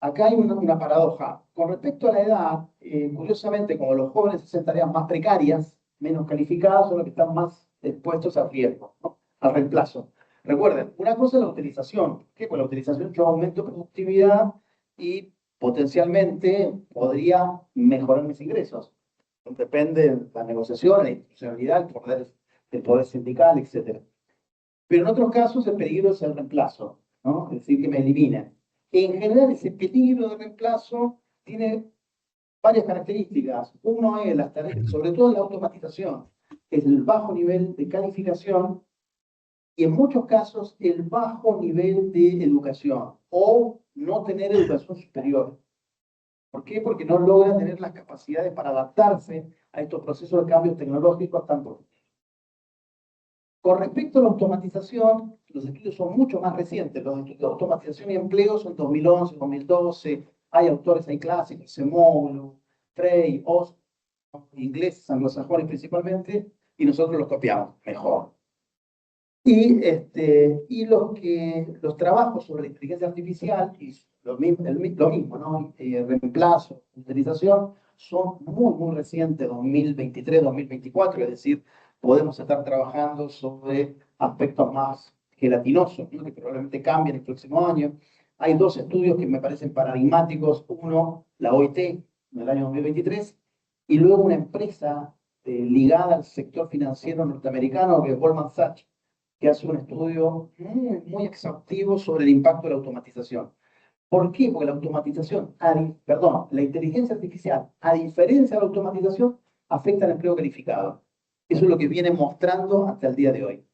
Acá hay una paradoja. Con respecto a la edad, curiosamente, como los jóvenes hacen tareas más precarias, menos calificadas, son los que están más expuestos al riesgo, ¿no? Al reemplazo. Recuerden, una cosa es la utilización, que con la utilización yo aumento productividad y potencialmente podría mejorar mis ingresos. Depende de la negociación, la institucionalidad, el poder sindical, etc. Pero en otros casos el peligro es el reemplazo, ¿no? Es decir, que me eliminen. En general, ese peligro de reemplazo tiene varias características. Uno es, sobre todo la automatización, es el bajo nivel de calificación y en muchos casos el bajo nivel de educación o no tener educación superior. ¿Por qué? Porque no logran tener las capacidades para adaptarse a estos procesos de cambios tecnológicos tan profundos. Con respecto a la automatización, los estudios son mucho más recientes. Los estudios de automatización y empleo son 2011, 2012. Hay autores, hay clásicos, Semoglu, Frey, Oz, ingleses, anglosajones principalmente, y nosotros los copiamos mejor. Y los trabajos sobre la inteligencia artificial, y lo mismo, ¿no? Reemplazo, utilización, son muy recientes, 2023, 2024, es decir, podemos estar trabajando sobre aspectos más gelatinosos, ¿no? Que probablemente cambien el próximo año. Hay dos estudios que me parecen paradigmáticos. Uno, la OIT, en el año 2023, y luego una empresa ligada al sector financiero norteamericano, que es Goldman Sachs, que hace un estudio muy exhaustivo sobre el impacto de la automatización. ¿Por qué? Porque la automatización, la inteligencia artificial, a diferencia de la automatización, afecta al empleo calificado. Eso es lo que viene mostrando hasta el día de hoy.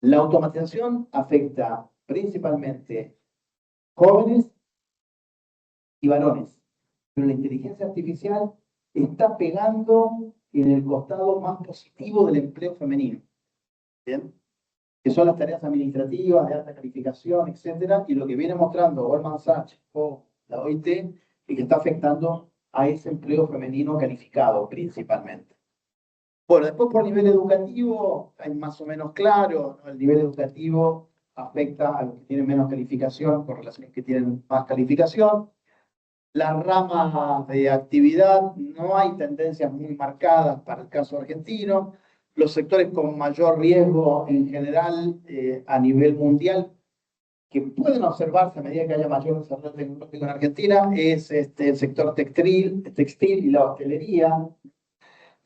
La automatización afecta principalmente jóvenes y varones, pero la inteligencia artificial está pegando en el costado más positivo del empleo femenino. ¿Bien? Que son las tareas administrativas de alta calificación, etcétera, y lo que viene mostrando Goldman Sachs o la OIT es que está afectando a ese empleo femenino calificado principalmente. Bueno, después por nivel educativo, es más o menos claro, ¿no? El nivel educativo afecta a los que tienen menos calificación con relación a los que tienen más calificación. Las ramas de actividad, no hay tendencias muy marcadas para el caso argentino. Los sectores con mayor riesgo en general a nivel mundial, que pueden observarse a medida que haya mayor desarrollo tecnológico en Argentina, es el sector textil y la hostelería,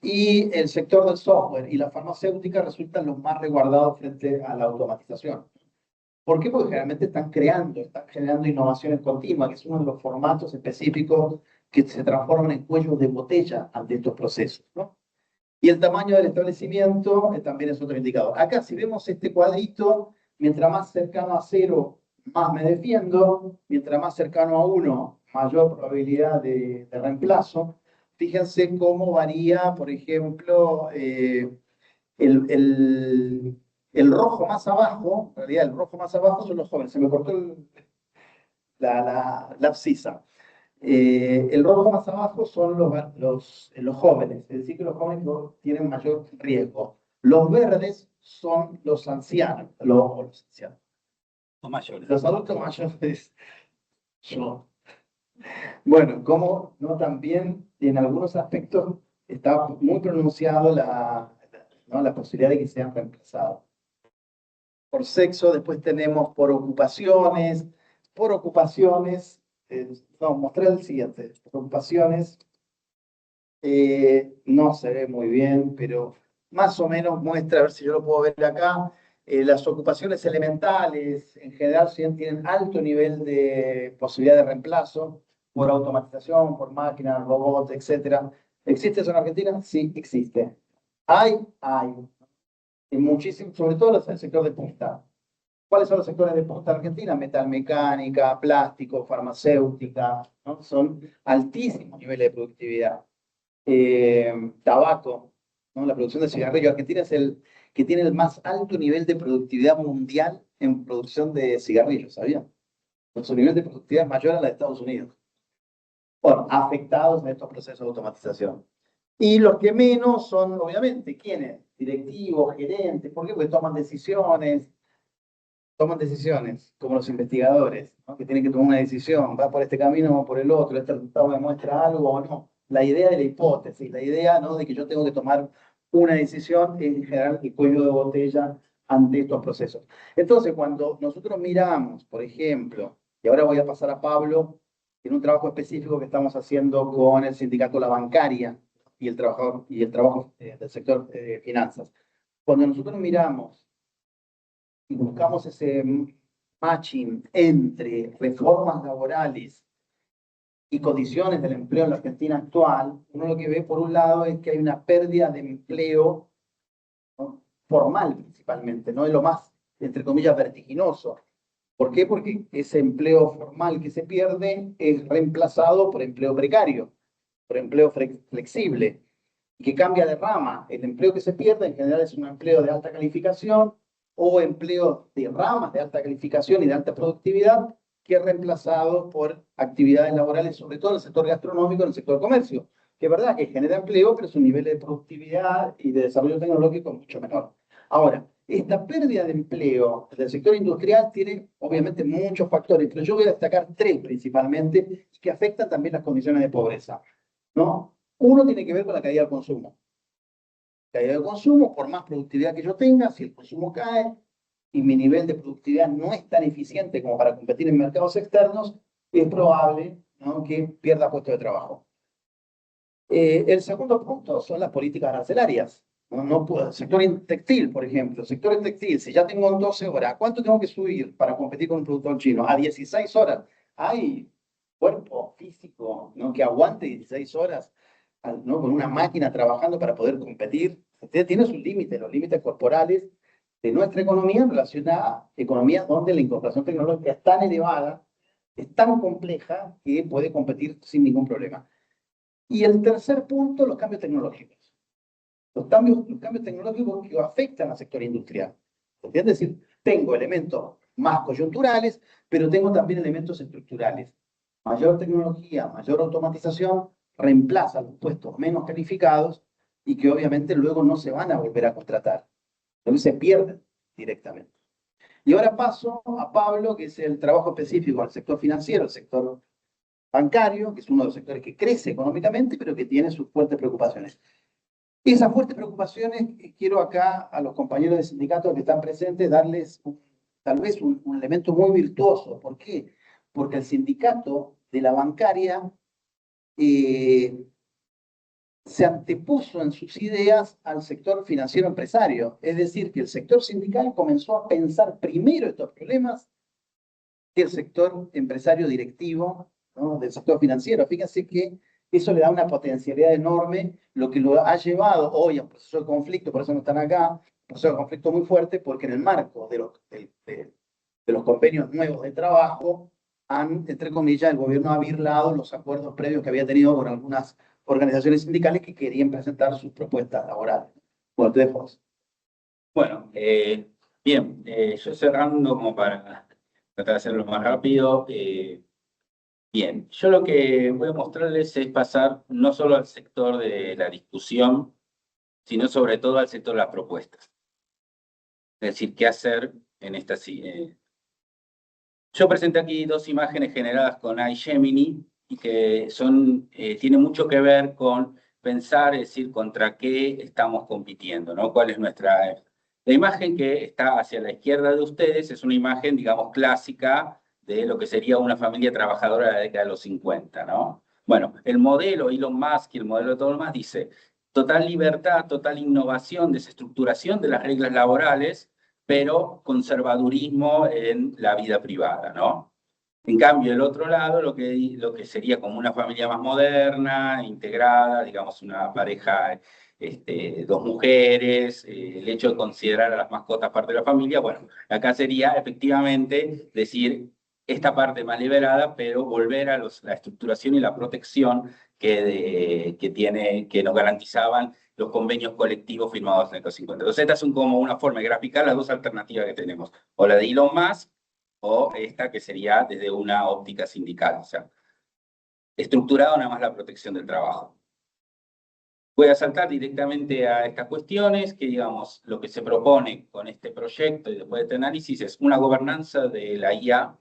y el sector del software y la farmacéutica resultan los más resguardados frente a la automatización. ¿Por qué? Porque generalmente están generando innovaciones continuas, que es uno de los formatos específicos que se transforman en cuellos de botella ante estos procesos, ¿no? Y el tamaño del establecimiento también es otro indicador. Acá, si vemos este cuadrito, mientras más cercano a 0, más me defiendo. Mientras más cercano a 1, mayor probabilidad de reemplazo. Fíjense cómo varía, por ejemplo, el rojo más abajo. En realidad, el rojo más abajo son los jóvenes. Se me cortó la abscisa. El rojo más abajo son los jóvenes, es decir, que los jóvenes tienen mayor riesgo. Los verdes son los ancianos, los mayores, los adultos mayores. Yo. Bueno, como ¿no? También en algunos aspectos está muy pronunciado la posibilidad de que sean reemplazados. Por sexo, después tenemos por ocupaciones. Por ocupaciones, vamos a mostrar el siguiente. Por ocupaciones, no se ve muy bien, pero más o menos muestra, a ver si yo lo puedo ver acá. Las ocupaciones elementales, en general, tienen alto nivel de posibilidad de reemplazo por automatización, por máquinas, robots, etc. ¿Existe eso en Argentina? Sí, existe. Hay. Y muchísimo, sobre todo en el sector de punta. ¿Cuáles son los sectores de punta de Argentina? Metalmecánica, plástico, farmacéutica, ¿no? Son altísimos niveles de productividad. Tabaco, ¿no? La producción de cigarrillos. Argentina es el que tiene el más alto nivel de productividad mundial en producción de cigarrillos, ¿sabían? Su nivel de productividad es mayor a la de Estados Unidos. bueno, afectados en estos procesos de automatización. Y los que menos son, obviamente, ¿quiénes? Directivos, gerentes. ¿Por qué? Porque toman decisiones, como los investigadores, ¿no? Que tienen que tomar una decisión, va por este camino o por el otro, este resultado me muestra algo o no. La idea de la hipótesis, la idea, ¿no?, de que yo tengo que tomar una decisión es en general el cuello de botella ante estos procesos. Entonces, cuando nosotros miramos, por ejemplo, y ahora voy a pasar a Pablo, en un trabajo específico que estamos haciendo con el sindicato La Bancaria y el trabajo del sector finanzas. Cuando nosotros miramos y buscamos ese matching entre reformas laborales y condiciones del empleo en la Argentina actual, uno lo que ve por un lado es que hay una pérdida de empleo, ¿no?, formal principalmente, no es lo más, entre comillas, vertiginoso. ¿Por qué? Porque ese empleo formal que se pierde es reemplazado por empleo precario, por empleo flexible, y que cambia de rama. El empleo que se pierde en general es un empleo de alta calificación o empleo de ramas de alta calificación y de alta productividad, que es reemplazado por actividades laborales, sobre todo en el sector gastronómico, en el sector comercio, que es verdad que genera empleo, pero su nivel de productividad y de desarrollo tecnológico es mucho menor. Ahora, esta pérdida de empleo del sector industrial tiene obviamente muchos factores, pero yo voy a destacar tres principalmente que afectan también las condiciones de pobreza, ¿no? Uno tiene que ver con la caída del consumo. Caída del consumo, por más productividad que yo tenga, si el consumo cae y mi nivel de productividad no es tan eficiente como para competir en mercados externos, es probable, ¿no?, que pierda puesto de trabajo. El segundo punto son las políticas arancelarias. El sector textil, por ejemplo, el sector textil, si ya tengo 12 horas, ¿cuánto tengo que subir para competir con un productor chino? A 16 horas. Hay cuerpo físico, ¿no?, que aguante 16 horas, ¿no?, con una máquina trabajando para poder competir. Usted tiene sus límites, los límites corporales de nuestra economía en relación a economías donde la incorporación tecnológica es tan elevada, es tan compleja, que puede competir sin ningún problema. Y el tercer punto, los cambios tecnológicos. Los cambios tecnológicos que afectan al sector industrial. Es decir, tengo elementos más coyunturales, pero tengo también elementos estructurales. Mayor tecnología, mayor automatización reemplaza los puestos menos calificados y que obviamente luego no se van a volver a contratar. Entonces se pierden directamente. Y ahora paso a Pablo, que es el trabajo específico del sector financiero, el sector bancario, que es uno de los sectores que crece económicamente, pero que tiene sus fuertes preocupaciones. Esas fuertes preocupaciones, quiero acá a los compañeros de sindicatos que están presentes darles tal vez un elemento muy virtuoso. ¿Por qué? Porque el sindicato de la bancaria se antepuso en sus ideas al sector financiero empresario. Es decir, que el sector sindical comenzó a pensar primero estos problemas que el sector empresario directivo, ¿no?, del sector financiero. Fíjense que eso le da una potencialidad enorme, lo que lo ha llevado hoy a un proceso de conflicto, por eso no están acá, un proceso de conflicto muy fuerte, porque en el marco de los convenios nuevos de trabajo, entre comillas, el gobierno ha birlado los acuerdos previos que había tenido con algunas organizaciones sindicales que querían presentar sus propuestas laborales. Bueno, te dejo. Bueno, bien, yo cerrando como para tratar de hacerlo más rápido. Bien, yo lo que voy a mostrarles es pasar no solo al sector de la discusión, sino sobre todo al sector de las propuestas. Es decir, qué hacer en esta... Yo presenté aquí dos imágenes generadas con iGemini y que tienen mucho que ver con pensar, es decir, contra qué estamos compitiendo, ¿no? ¿Cuál es nuestra... La imagen que está hacia la izquierda de ustedes es una imagen, digamos, clásica de lo que sería una familia trabajadora de la década de los 50, ¿no? Bueno, el modelo Elon Musk y el modelo de Thomas dice total libertad, total innovación, desestructuración de las reglas laborales, pero conservadurismo en la vida privada, ¿no? En cambio, el otro lado, lo que sería como una familia más moderna, integrada, digamos, una pareja, dos mujeres, el hecho de considerar a las mascotas parte de la familia, bueno, acá sería efectivamente decir esta parte más liberada, pero volver a la estructuración y la protección que nos garantizaban los convenios colectivos firmados en los 50. Entonces, estas son como una forma de graficar las dos alternativas que tenemos, o la de Elon Musk, o esta que sería desde una óptica sindical. O sea, estructurado nada más la protección del trabajo. Voy a saltar directamente a estas cuestiones, que digamos, lo que se propone con este proyecto y después de este análisis es una gobernanza de la IA.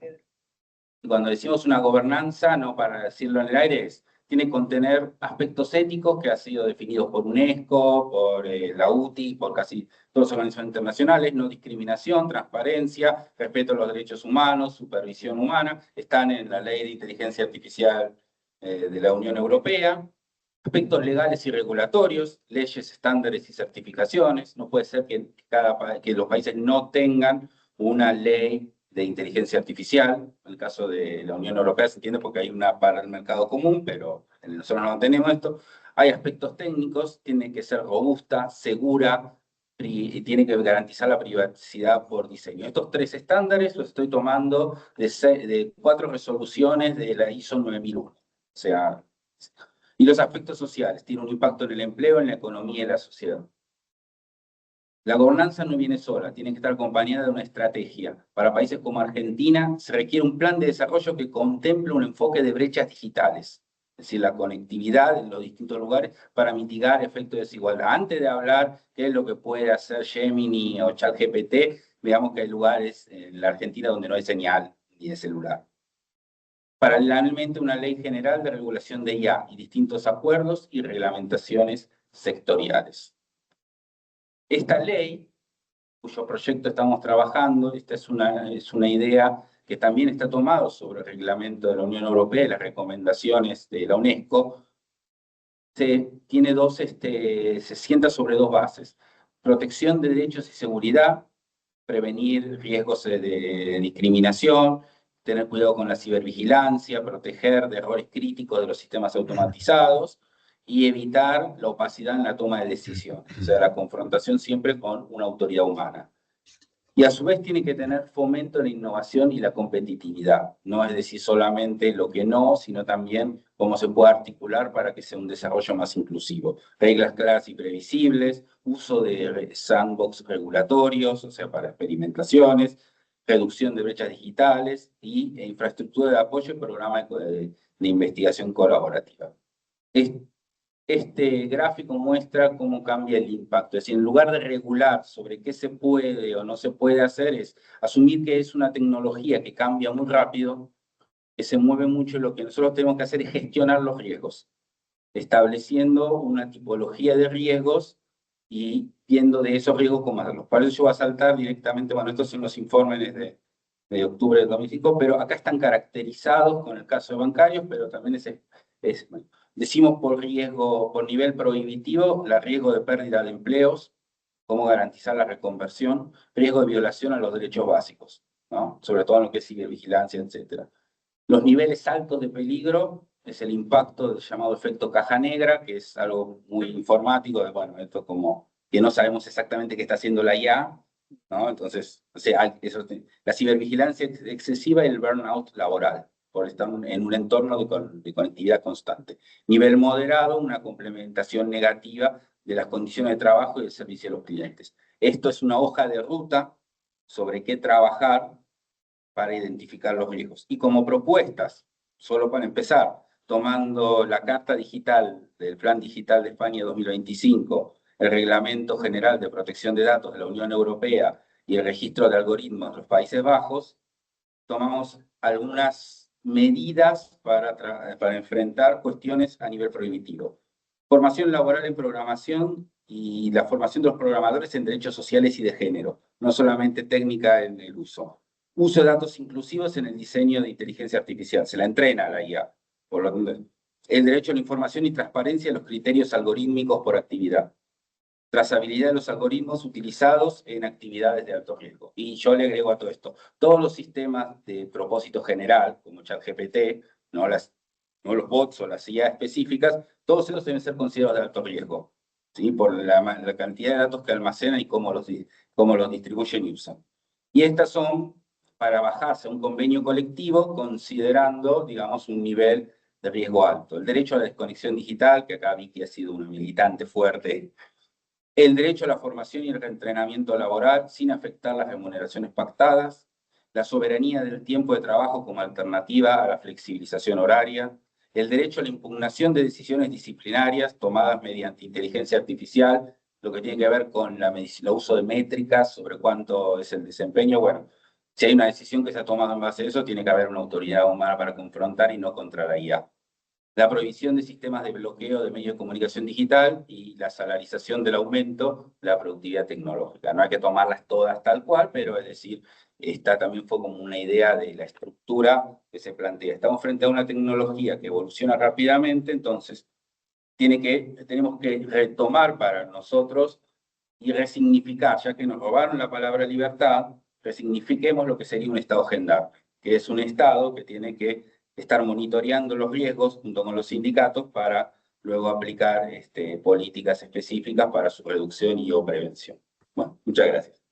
Cuando decimos una gobernanza, no para decirlo en el aire, tiene que contener aspectos éticos que han sido definidos por UNESCO, por la UTI, por casi todas las organizaciones internacionales: no discriminación, transparencia, respeto a los derechos humanos, supervisión humana, están en la Ley de Inteligencia Artificial de la Unión Europea. Aspectos legales y regulatorios, leyes, estándares y certificaciones. No puede ser que los países no tengan una ley de inteligencia artificial. En el caso de la Unión Europea se entiende porque hay una para el mercado común, pero nosotros no tenemos esto. Hay aspectos técnicos, tiene que ser robusta, segura, y tiene que garantizar la privacidad por diseño. Estos 3 estándares los estoy tomando de 4 resoluciones de la ISO 9001. O sea, y los aspectos sociales, tiene un impacto en el empleo, en la economía y en la sociedad. La gobernanza no viene sola, tiene que estar acompañada de una estrategia. Para países como Argentina se requiere un plan de desarrollo que contemple un enfoque de brechas digitales, es decir, la conectividad en los distintos lugares para mitigar efectos de desigualdad. Antes de hablar qué es lo que puede hacer Gemini o ChatGPT, veamos que hay lugares en la Argentina donde no hay señal ni de celular. Paralelamente, una ley general de regulación de IA y distintos acuerdos y reglamentaciones sectoriales. Esta ley, cuyo proyecto estamos trabajando, esta es una idea que también está tomada sobre el reglamento de la Unión Europea y las recomendaciones de la UNESCO. Se sienta sobre 2 bases: protección de derechos y seguridad, prevenir riesgos de discriminación, tener cuidado con la cibervigilancia, proteger de errores críticos de los sistemas automatizados y evitar la opacidad en la toma de decisiones, o sea, la confrontación siempre con una autoridad humana. Y a su vez tiene que tener fomento de la innovación y la competitividad, no es decir solamente lo que no, sino también cómo se puede articular para que sea un desarrollo más inclusivo. Reglas claras y previsibles, uso de sandbox regulatorios, o sea, para experimentaciones, reducción de brechas digitales y infraestructura de apoyo y programa de investigación colaborativa. Este gráfico muestra cómo cambia el impacto. Es decir, en lugar de regular sobre qué se puede o no se puede hacer, es asumir que es una tecnología que cambia muy rápido, que se mueve mucho. Lo que nosotros tenemos que hacer es gestionar los riesgos, estableciendo una tipología de riesgos y viendo de esos riesgos cómo hacerlos. Para eso yo voy a saltar directamente, bueno, estos son los informes de octubre de 2005, pero acá están caracterizados con el caso de bancarios, pero también bueno, decimos por riesgo, por nivel prohibitivo, el riesgo de pérdida de empleos, cómo garantizar la reconversión, riesgo de violación a los derechos básicos, ¿no? Sobre todo en lo que es cibervigilancia, etc. Los niveles altos de peligro es el impacto del llamado efecto caja negra, que es algo muy informático, de, bueno, esto como que no sabemos exactamente qué está haciendo la IA, ¿no? Entonces, o sea, la cibervigilancia excesiva y el burnout laboral, por estar en un entorno de conectividad constante. Nivel moderado, una complementación negativa de las condiciones de trabajo y el servicio a los clientes. Esto es una hoja de ruta sobre qué trabajar para identificar los riesgos. Y como propuestas, solo para empezar, tomando la Carta Digital del Plan Digital de España 2025, el Reglamento General de Protección de Datos de la Unión Europea y el Registro de Algoritmos de los Países Bajos, tomamos algunas medidas para enfrentar cuestiones a nivel prohibitivo. Formación laboral en programación y la formación de los programadores en derechos sociales y de género, no solamente técnica en el uso. Uso de datos inclusivos en el diseño de inteligencia artificial, se la entrena a la IA. Por lo tanto, el derecho a la información y transparencia de los criterios algorítmicos por actividad. Trazabilidad de los algoritmos utilizados en actividades de alto riesgo. Y yo le agrego a todo esto, todos los sistemas de propósito general, como ChatGPT, no los bots o las IA específicas, todos ellos deben ser considerados de alto riesgo, ¿sí? Por la cantidad de datos que almacenan y cómo los distribuyen y usan. Y estas son para bajarse a un convenio colectivo considerando, digamos, un nivel de riesgo alto. El derecho a la desconexión digital, que acá Vicky ha sido una militante fuerte. El derecho a la formación y el reentrenamiento laboral sin afectar las remuneraciones pactadas. La soberanía del tiempo de trabajo como alternativa a la flexibilización horaria. el derecho a la impugnación de decisiones disciplinarias tomadas mediante inteligencia artificial, lo que tiene que ver con el uso de métricas sobre cuánto es el desempeño. Bueno, si hay una decisión que se ha tomado en base a eso, tiene que haber una autoridad humana para confrontar y no contra la IA. La prohibición de sistemas de bloqueo de medios de comunicación digital y la salarización del aumento de la productividad tecnológica. No hay que tomarlas todas tal cual, pero es decir, esta también fue como una idea de la estructura que se plantea. Estamos frente a una tecnología que evoluciona rápidamente, entonces tenemos que retomar para nosotros y resignificar, ya que nos robaron la palabra libertad, resignifiquemos lo que sería un Estado gendarme, que es un Estado que tiene que estar monitoreando los riesgos junto con los sindicatos para luego aplicar políticas específicas para su reducción y o prevención. Bueno, muchas gracias.